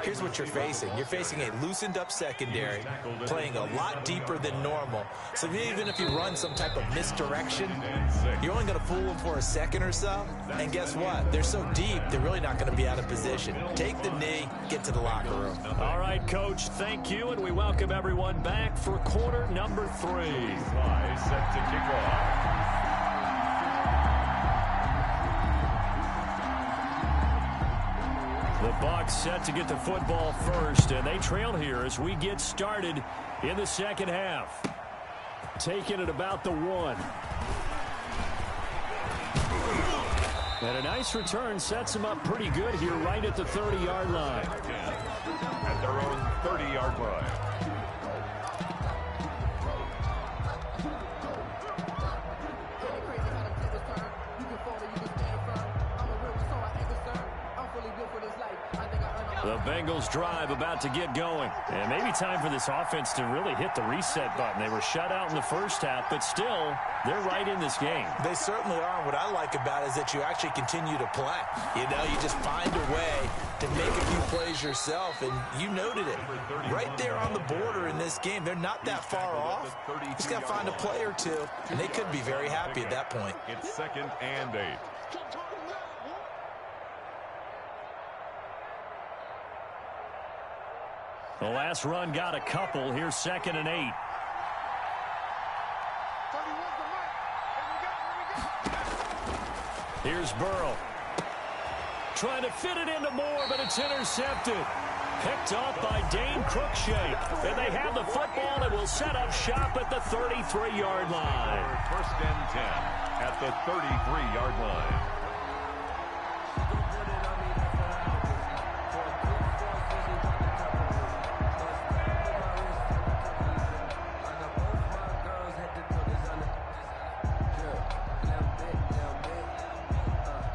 here's what you're facing. You're facing a loosened up secondary, playing a lot deeper than normal. So even if you run some type of misdirection, you're only going to fool them for a second or so. And guess what? They're so deep, they're really not going to be out of position. Take the knee, get to the locker room. All right, Coach, thank you, and we welcome everyone back for quarter number 3. Fly set to kick off. The Bucs set to get the football first, and they trail here as we get started in the second half. Taking it about the 1. And a nice return sets them up pretty good here right at the 30-yard line. At their own 30-yard line. The Bengals drive about to get going. And maybe time for this offense to really hit the reset button. They were shut out in the first half, but still, they're right in this game. They certainly are. What I like about it is that you actually continue to play. You know, you just find a way to make a few plays yourself, and you noted it. Right there on the border in this game, they're not that far off. Just got to find a play or two, and they could be very happy at that point. It's 2nd and 8. The last run got a couple. Here's 2nd and 8. Here's Burrow. Trying to fit it into Moore, but it's intercepted. Picked off by Dane Cruikshank. And they have the football that will set up shop at the 33-yard line. 1st and 10 at the 33-yard line.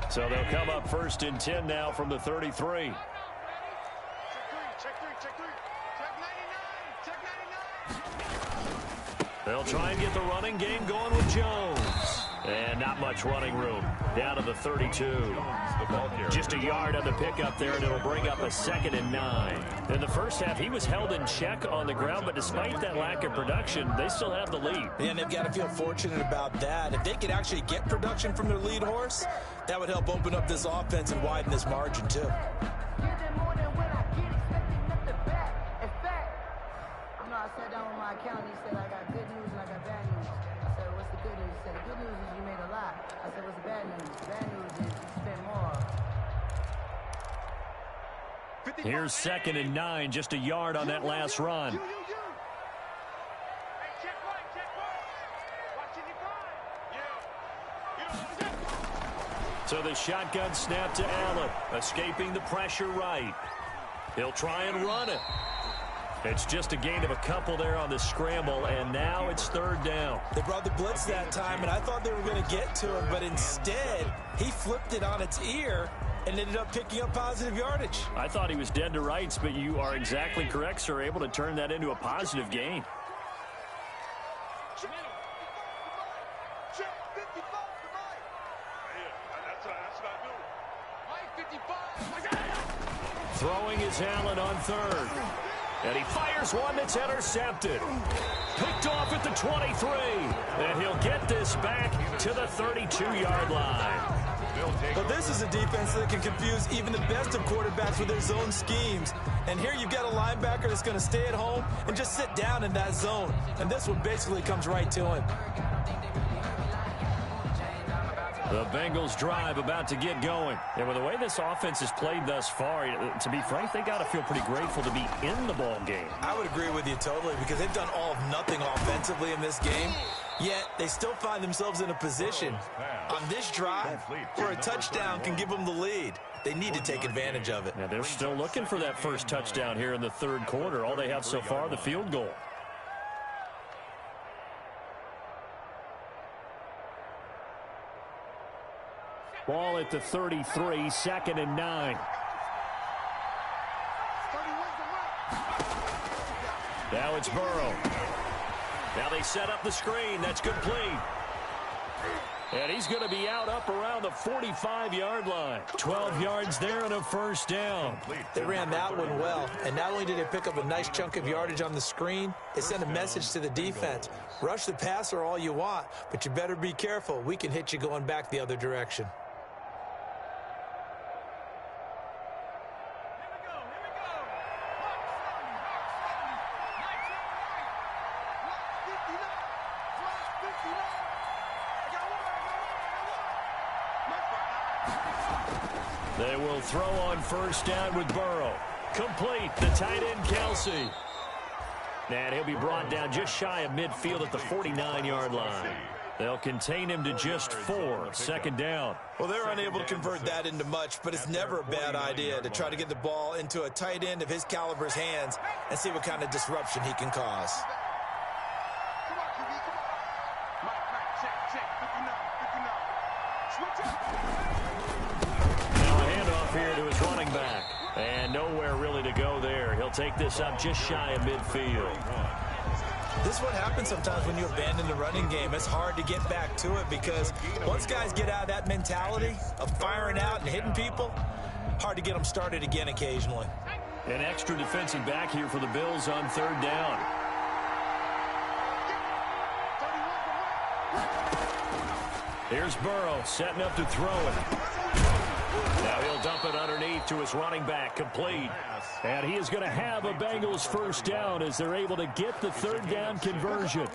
So they'll come up 1st and 10 now from the 33. They'll try and get the running game going with Jones. And not much running room. Down to the 32. Just a yard on the pickup there, and it'll bring up a 2nd and 9. In the first half, he was held in check on the ground, but despite that lack of production, they still have the lead. And they've got to feel fortunate about that. If they could actually get production from their lead horse, that would help open up this offense and widen this margin, too. I sat down with my accountant. He said, I got good news and I got bad news. I said, what's the good news? He said, the good news is you made a lot. I said, what's the bad news? The bad news is you spent more. Here's 2nd and 9, just a yard on that last run. So the shotgun snap to Allen, escaping the pressure right. He'll try and run it. It's just a gain of a couple there on the scramble, and now it's third down. They brought the blitz that time, and I thought they were going to get to him, but instead, he flipped it on its ear and ended up picking up positive yardage. I thought he was dead to rights, but you are exactly correct, sir. Able to turn that into a positive gain. Throwing is Allen on third. And he fires one that's intercepted. Picked off at the 23. And he'll get this back to the 32-yard line. But this is a defense that can confuse even the best of quarterbacks with their zone schemes. And here you've got a linebacker that's going to stay at home and just sit down in that zone. And this one basically comes right to him. The Bengals drive about to get going. And with the way this offense has played thus far, to be frank, they got to feel pretty grateful to be in the ball game. I would agree with you totally, because they've done all of nothing offensively in this game, yet they still find themselves in a position on this drive where a touchdown can give them the lead. They need to take advantage of it. Now they're still looking for that first touchdown here in the third quarter. All they have so far, the field goal. Ball at the 33, 2nd and 9. Now it's Burrow. Now they set up the screen. That's complete. And he's going to be out up around the 45-yard line. 12 yards there and a first down. They ran that one well. And not only did they pick up a nice chunk of yardage on the screen, they sent a message to the defense. Rush the passer all you want, but you better be careful. We can hit you going back the other direction. They will throw on first down with Burrow. Complete, the tight end, Kelsey. And he'll be brought down just shy of midfield at the 49-yard line. They'll contain him to just 4, 2nd down. Well, they're unable to convert that into much, but it's never a bad idea to try to get the ball into a tight end of his caliber's hands and see what kind of disruption he can cause. Here to his running back. And nowhere really to go there. He'll take this up just shy of midfield. This is what happens sometimes when you abandon the running game. It's hard to get back to it because once guys get out of that mentality of firing out and hitting people, hard to get them started again occasionally. An extra defensive back here for the Bills on third down. Here's Burrow setting up to throw it. Now he'll dump it underneath to his running back, complete. And he is going to have a Bengals first down as they're able to get the third down conversion.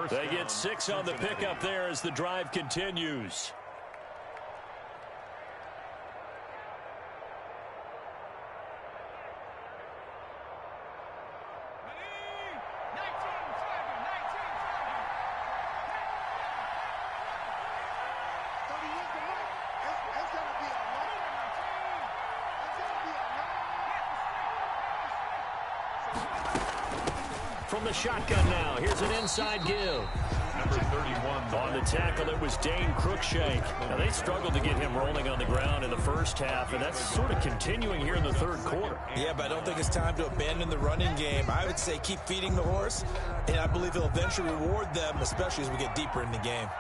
They get 6 on the pickup there as the drive continues. From the shotgun now, here's an inside give. Number 31. On the tackle, it was Dane Cruikshank. Now, they struggled to get him rolling on the ground in the first half, and that's sort of continuing here in the third quarter. Yeah, but I don't think it's time to abandon the running game. I would say keep feeding the horse, and I believe he'll eventually reward them, especially as we get deeper in the game.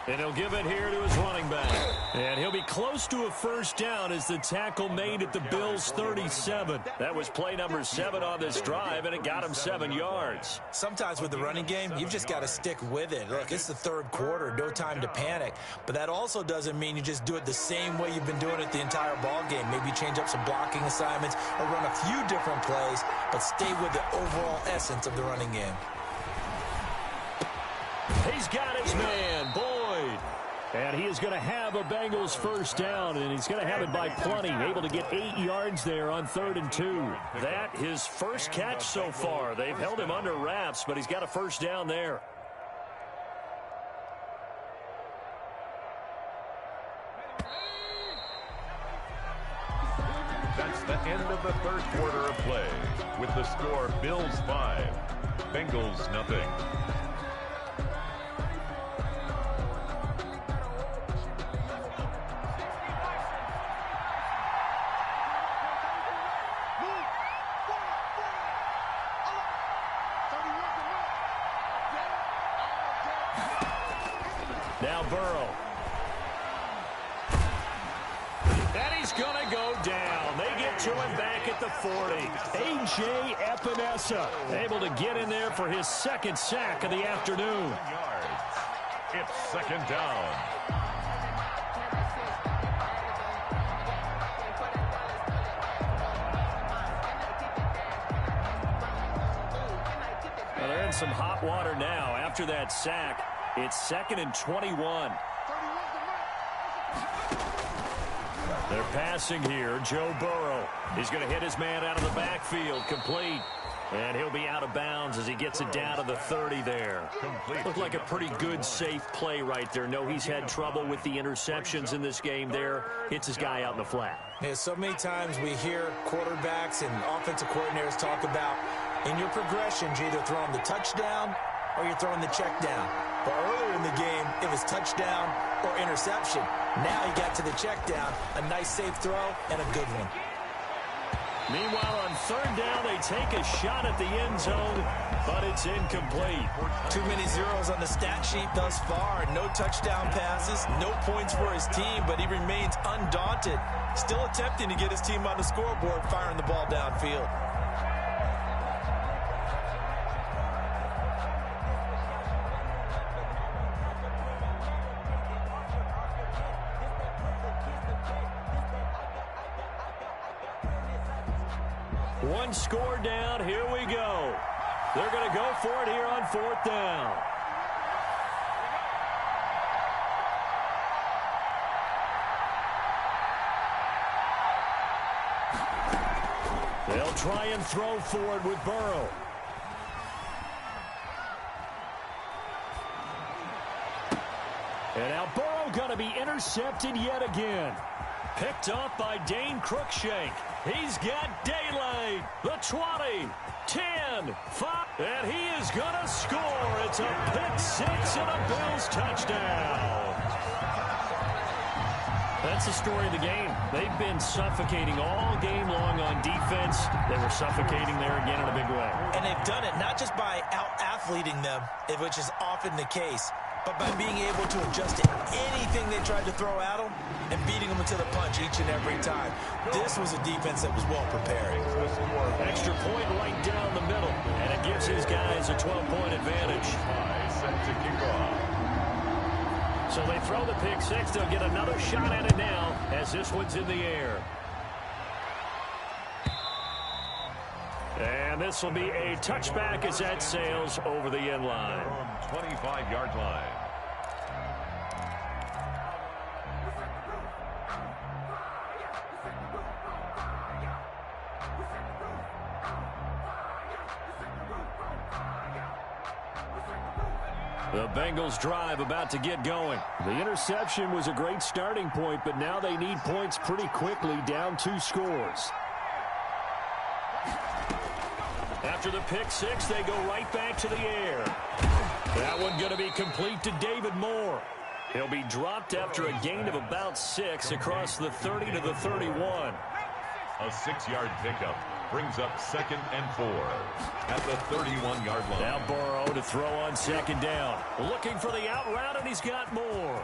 And he'll give it here to his running back. And he'll be close to a first down as the tackle made at the Bills' 37. That was play number 7 on this drive, and it got him 7 yards. Sometimes with the running game, you've just got to stick with it. Look, it's the third quarter, no time to panic. But that also doesn't mean you just do it the same way you've been doing it the entire ball game. Maybe change up some blocking assignments or run a few different plays, but stay with the overall essence of the running game. He's got his man, Boyd. And he is going to have a Bengals first down, and he's going to have it by plenty. Able to get 8 yards there on 3rd and 2. That his first catch so far. They've held him under wraps, but he's got a first down there. the end of the third quarter of play with the score Bills 5, Bengals nothing. Now Burrow. And he's going to go down. They get to him back at the 40. A.J. Epinesa able to get in there for his second sack of the afternoon. It's second down. Well, they're in some hot water now after that sack. It's 2nd and 21. They're passing here. Joe Burrow. He's going to hit his man out of the backfield. Complete. And he'll be out of bounds as he gets it down to the 30 there. Looked like a pretty good, safe play right there. No, he's had trouble with the interceptions in this game there. Hits his guy out in the flat. Yeah, so many times we hear quarterbacks and offensive coordinators talk about in your progressions, you're either throwing the touchdown or you're throwing the check down. But earlier in the game, it was touchdown or interception. Now he got to the check down, a nice safe throw, and a good one. Meanwhile, on third down, they take a shot at the end zone, but it's incomplete. Too many zeros on the stat sheet thus far. No touchdown passes, no points for his team, but he remains undaunted. Still attempting to get his team on the scoreboard, firing the ball downfield. One score down. Here we go. They're going to go for it here on fourth down. They'll try and throw for it with Burrow. And now Burrow going to be intercepted yet again. Picked off by Dane Cruikshank. He's got daylight. The 20, 10, 5, and he is going to score. It's a pick six and a Bills touchdown. That's the story of the game. They've been suffocating all game long on defense. They were suffocating there again in a big way. And they've done it not just by out-athleting them, which is often the case, but by being able to adjust to anything they tried to throw at them and beating them into the punch each and every time. This was a defense that was well prepared. Extra point right down the middle, and it gives his guys a 12-point advantage. Set to kick off. So they throw the pick six. They'll get another shot at it now as this one's in the air. And this will be a touchback as that sails over the end line. 25-yard line. The Bengals drive about to get going. The interception was a great starting point, but now they need points pretty quickly, down 2 scores. After the pick six, they go right back to the air. That one going to be complete to David Moore. He'll be dropped after a gain of about 6 across the 30 to the 31. A 6-yard pickup brings up 2nd and 4 at the 31-yard line. Now Burrow to throw on 2nd down. Looking for the out route, and he's got Moore.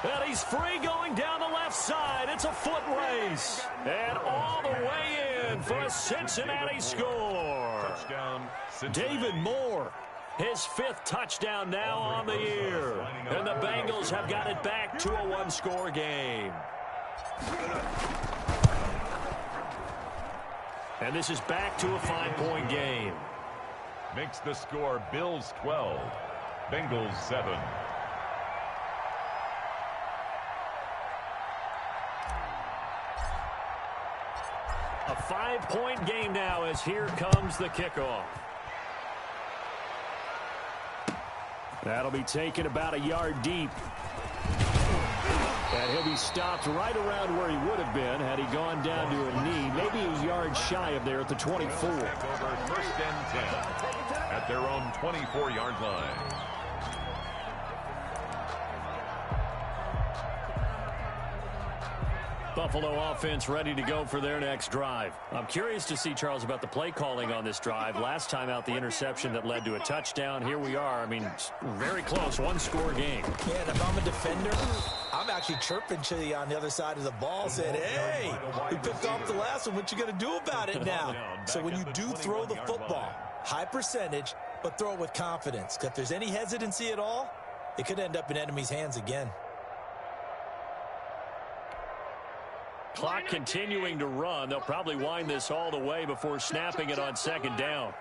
And he's free going down the left side. It's a foot race. And all the way in for a Cincinnati score. Touchdown, Cincinnati. David Moore, his 5th touchdown now on the year. And the Bengals have got it back to a 1-score game. And this is back to a 5-point game. Makes the score Bills 12, Bengals 7. A 5-point game now as here comes the kickoff. That'll be taken about a yard deep. And he'll be stopped right around where he would have been had he gone down to a knee, maybe a yard shy of there at the 24. Over 1st and 10 at their own 24-yard line. Buffalo offense ready to go for their next drive. I'm curious to see, Charles, about the play calling on this drive. Last time out, the interception that led to a touchdown. Here we are. I mean, very close, one-score game. Yeah, and if I'm a defender, I'm actually chirping to you on the other side of the ball, saying, hey, we picked off the last one. What you going to do about it now? So when you do throw the football, high percentage, but throw it with confidence. Because if there's any hesitancy at all, it could end up in enemy's hands again. Clock continuing to run. They'll probably wind this all the way before snapping it on 2nd down.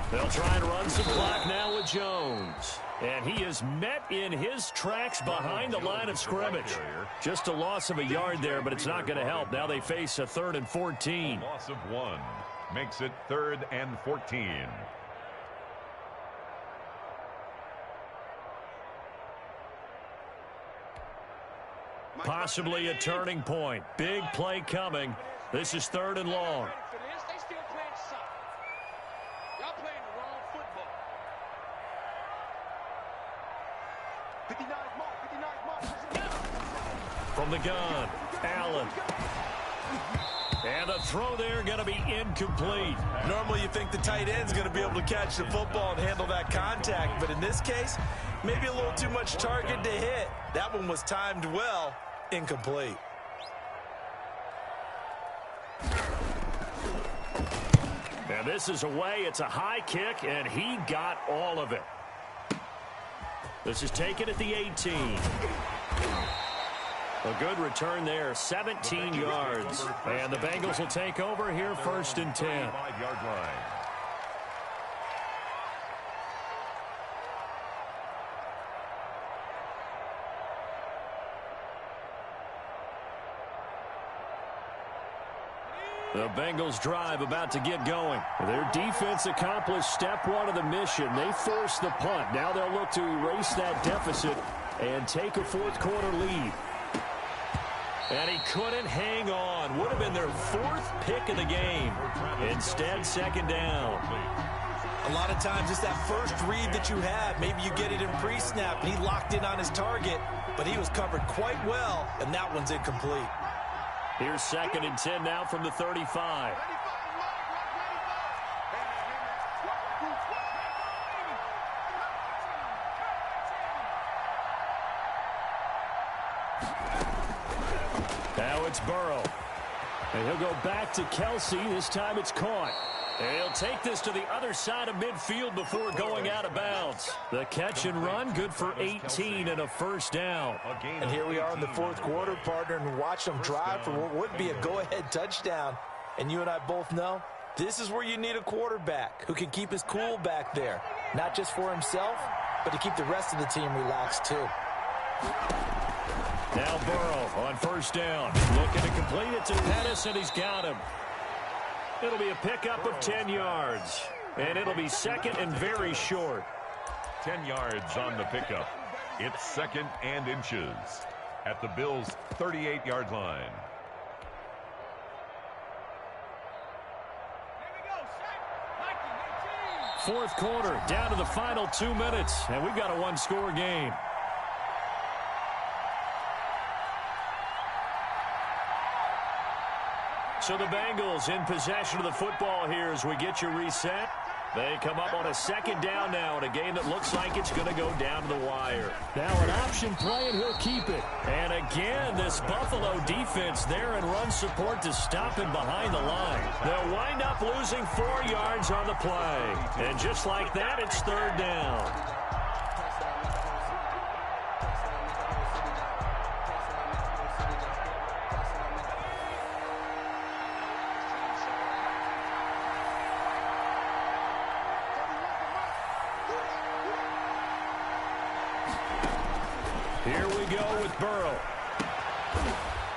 They'll try and run some clock now with Jones. And he is met in his tracks behind the line of scrimmage. Just a loss of a yard there, but it's not going to help. Now they face a 3rd and 14. A loss of 1 makes it 3rd and 14. Possibly a turning point. Big play coming. This is 3rd and long. From the gun, Allen. And the throw there going to be incomplete. Normally you think the tight end's going to be able to catch the football and handle that contact, but in this case, maybe a little too much target to hit. That one was timed well. Incomplete. And this is away. It's a high kick, and he got all of it. This is taken at the 18. A good return there, 17 yards. And the Bengals will take over here, 1st and 10. 5-yard line. The Bengals drive about to get going. Their defense accomplished step 1 of the mission. They forced the punt. Now they'll look to erase that deficit and take a 4th quarter lead. And he couldn't hang on. Would have been their 4th pick of the game. Instead, 2nd down. A lot of times it's that first read that you have. Maybe you get it in pre-snap, and he locked in on his target, but he was covered quite well, and that one's incomplete. Here's 2nd and 10 now from the 35. Now it's Burrow. And he'll go back to Kelsey. This time it's caught. And he'll take this to the other side of midfield before going out of bounds. The catch and run, good for 18 and a 1st down. And here we are in the 4th quarter, partner, and watch them drive for what would be a go-ahead touchdown. And you and I both know this is where you need a quarterback who can keep his cool back there. Not just for himself, but to keep the rest of the team relaxed too. Now Burrow on 1st down. Looking to complete it to Pettis, and he's got him. It'll be a pickup of 10 yards. And it'll be 2nd and very short. 10 yards on the pickup. It's 2nd and inches at the Bills' 38-yard line. Fourth quarter, down to the final 2 minutes, and we've got a 1-score game. So the Bengals in possession of the football here as we get you reset. They come up on a 2nd down now in a game that looks like it's going to go down to the wire. Now an option play, and he'll keep it. And again, this Buffalo defense there in run support to stop him behind the line. They'll wind up losing 4 yards on the play. And just like that, it's 3rd down. Here we go with Burrow.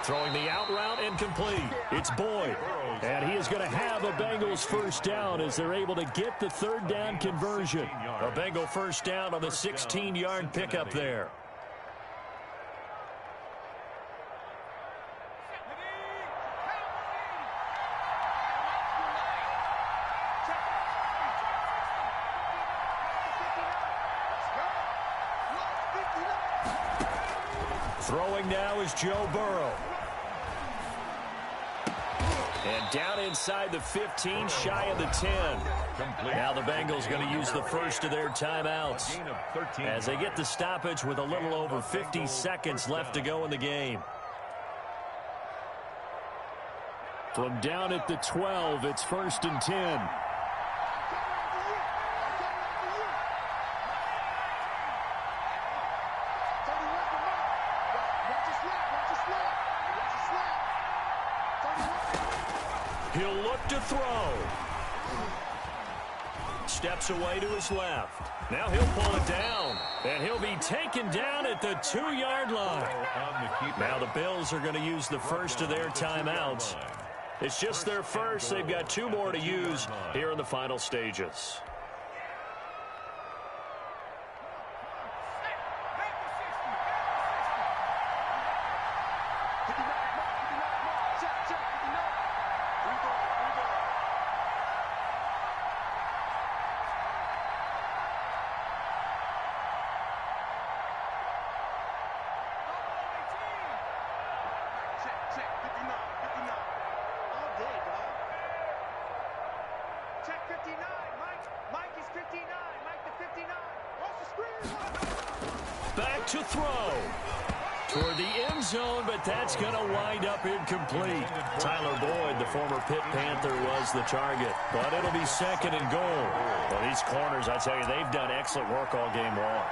Throwing the out route and complete. It's Boyd. And he is going to have a Bengals first down as they're able to get the third down conversion. A Bengal first down on the 16-yard pickup there. Throwing now is Joe Burrow. And down inside the 15, shy of the 10. Now the Bengals going to use the first of their timeouts as they get the stoppage with a little over 50 seconds left to go in the game. From down at the 12, it's 1st and 10. He'll look to throw. Steps away to his left. Now he'll pull it down. And he'll be taken down at the 2-yard line. Now the Bills are going to use the first of their timeouts. It's just their first. They've got 2 more to use here in the final stages. Back to throw. Toward the end zone, but that's going to wind up incomplete. Tyler Boyd, the former Pitt Panther, was the target. But it'll be 2nd and goal. Well, these corners, I tell you, they've done excellent work all game long.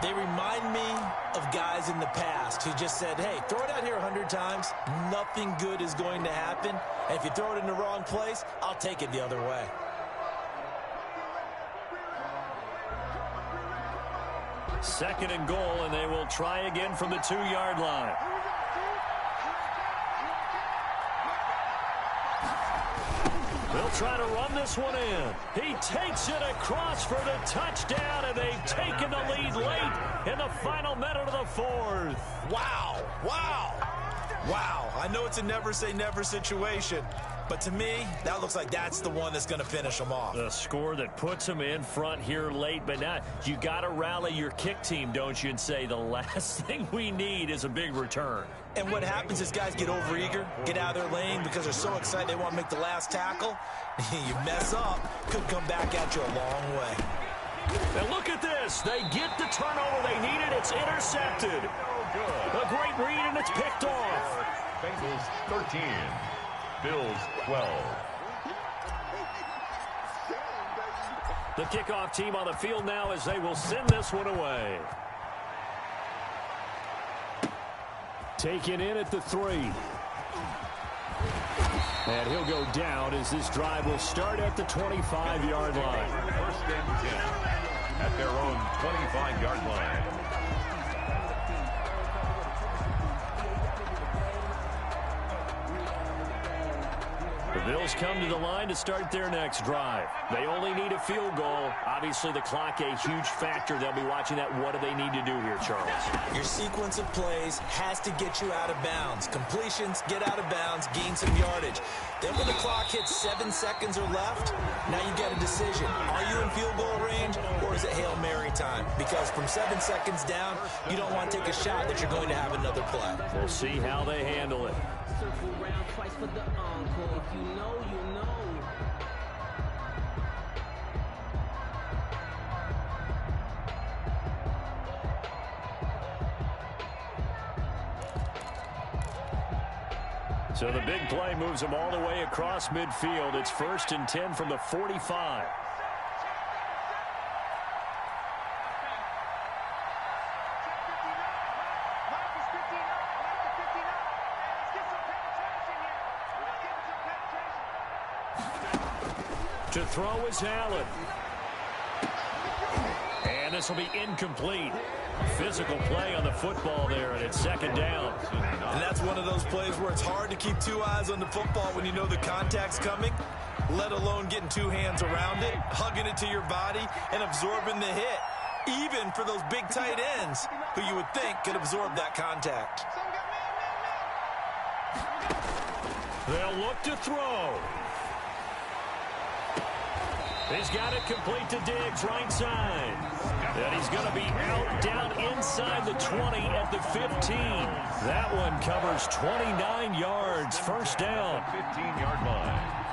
They remind me of guys in the past who just said, hey, throw it out here 100 times. Nothing good is going to happen. And if you throw it in the wrong place, I'll take it the other way. Second and goal, and they will try again from the 2-yard line. They'll try to run this one in. He takes it across for the touchdown, and they've taken the lead late in the final minute of the 4th. Wow. Wow. Wow. I know it's a never-say-never situation, but to me, that looks like that's the one that's going to finish them off. The score that puts them in front here late, but now you got to rally your kick team, don't you, and say the last thing we need is a big return. And what happens is guys get overeager, get out of their lane because they're so excited they want to make the last tackle. You mess up, could come back at you a long way. And look at this. They get the turnover they needed. It's intercepted. A great read, and it's picked off. Bengals 13. Bills 12. The kickoff team on the field now as they will send this one away. Taken in at the 3. And he'll go down as this drive will start at the 25-yard line. 1st and 10 at their own 25-yard line. The Bills come to the line to start their next drive. They only need a field goal. Obviously, the clock a huge factor. They'll be watching that. What do they need to do here, Charles? Your sequence of plays has to get you out of bounds. Completions, get out of bounds, gain some yardage. Then when the clock hits 7 seconds or left, now you get a decision. Are you in field goal range, or is it Hail Mary time? Because from 7 seconds down, you don't want to take a shot that you're going to have another play. We'll see how they handle it. Circle round twice for the encore. If you know, you know. So the big play moves them all the way across midfield. It's 1st and 10 from the 45. To throw is Allen. And And this will be incomplete. Physical play on the football there, and it's second down. And that's one of those plays where it's hard to keep two eyes on the football when you know the contact's coming, let alone getting two hands around it, hugging it to your body, and absorbing the hit, even for those big tight ends who you would think could absorb that contact. They'll look to throw. He's got it complete to Diggs, right side. And he's going to be out down inside the 20 at the 15. That one covers 29 yards. First down. 15-yard line.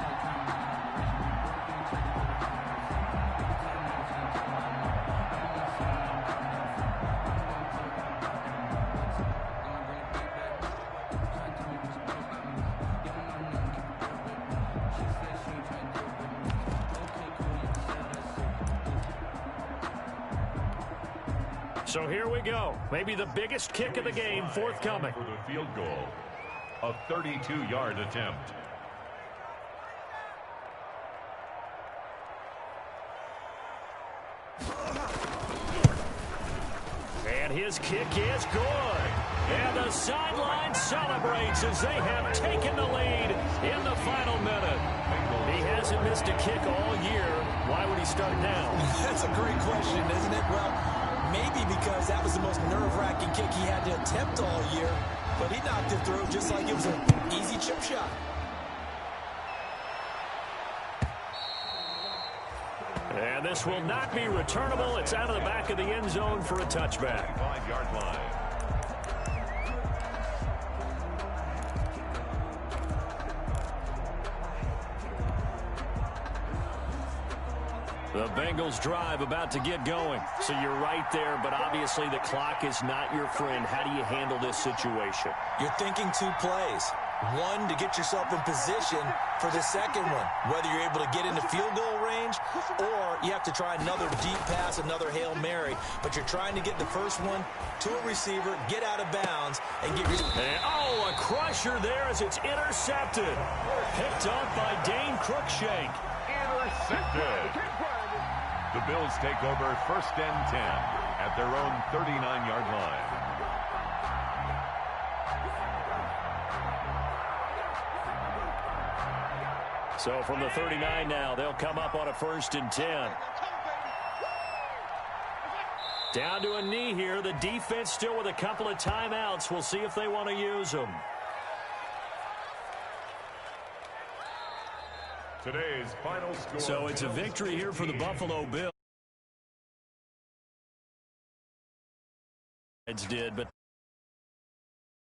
So here we go. Maybe the biggest kick of the game forthcoming. For the field goal, a 32-yard attempt. And his kick is good. And the sideline celebrates as they have taken the lead in the final minute. He hasn't missed a kick all year. Why would he start now? That's a great question, isn't it? Well, maybe because that was the most nerve-wracking kick he had to attempt all year, but he knocked it through just like it was an easy chip shot. And this will not be returnable. It's out of the back of the end zone for a touchback. 5-yard line. The Bengals drive about to get going. So you're right there, but obviously the clock is not your friend. How do you handle this situation? You're thinking two plays. One, to get yourself in position for the second one, whether you're able to get into field goal range or you have to try another deep pass, another Hail Mary. But you're trying to get the first one to a receiver, get out of bounds, and get your... a crusher there as it's intercepted. Picked up by Dane Cruikshank. Intercepted. The Bills take over first and 10 at their own 39-yard line. So from the 39 now, they'll come up on a first and 10. Down to a knee here. The defense still with a couple of timeouts. We'll see if they want to use them. Today's final score. So it's a victory here for the Buffalo Bills. Did, but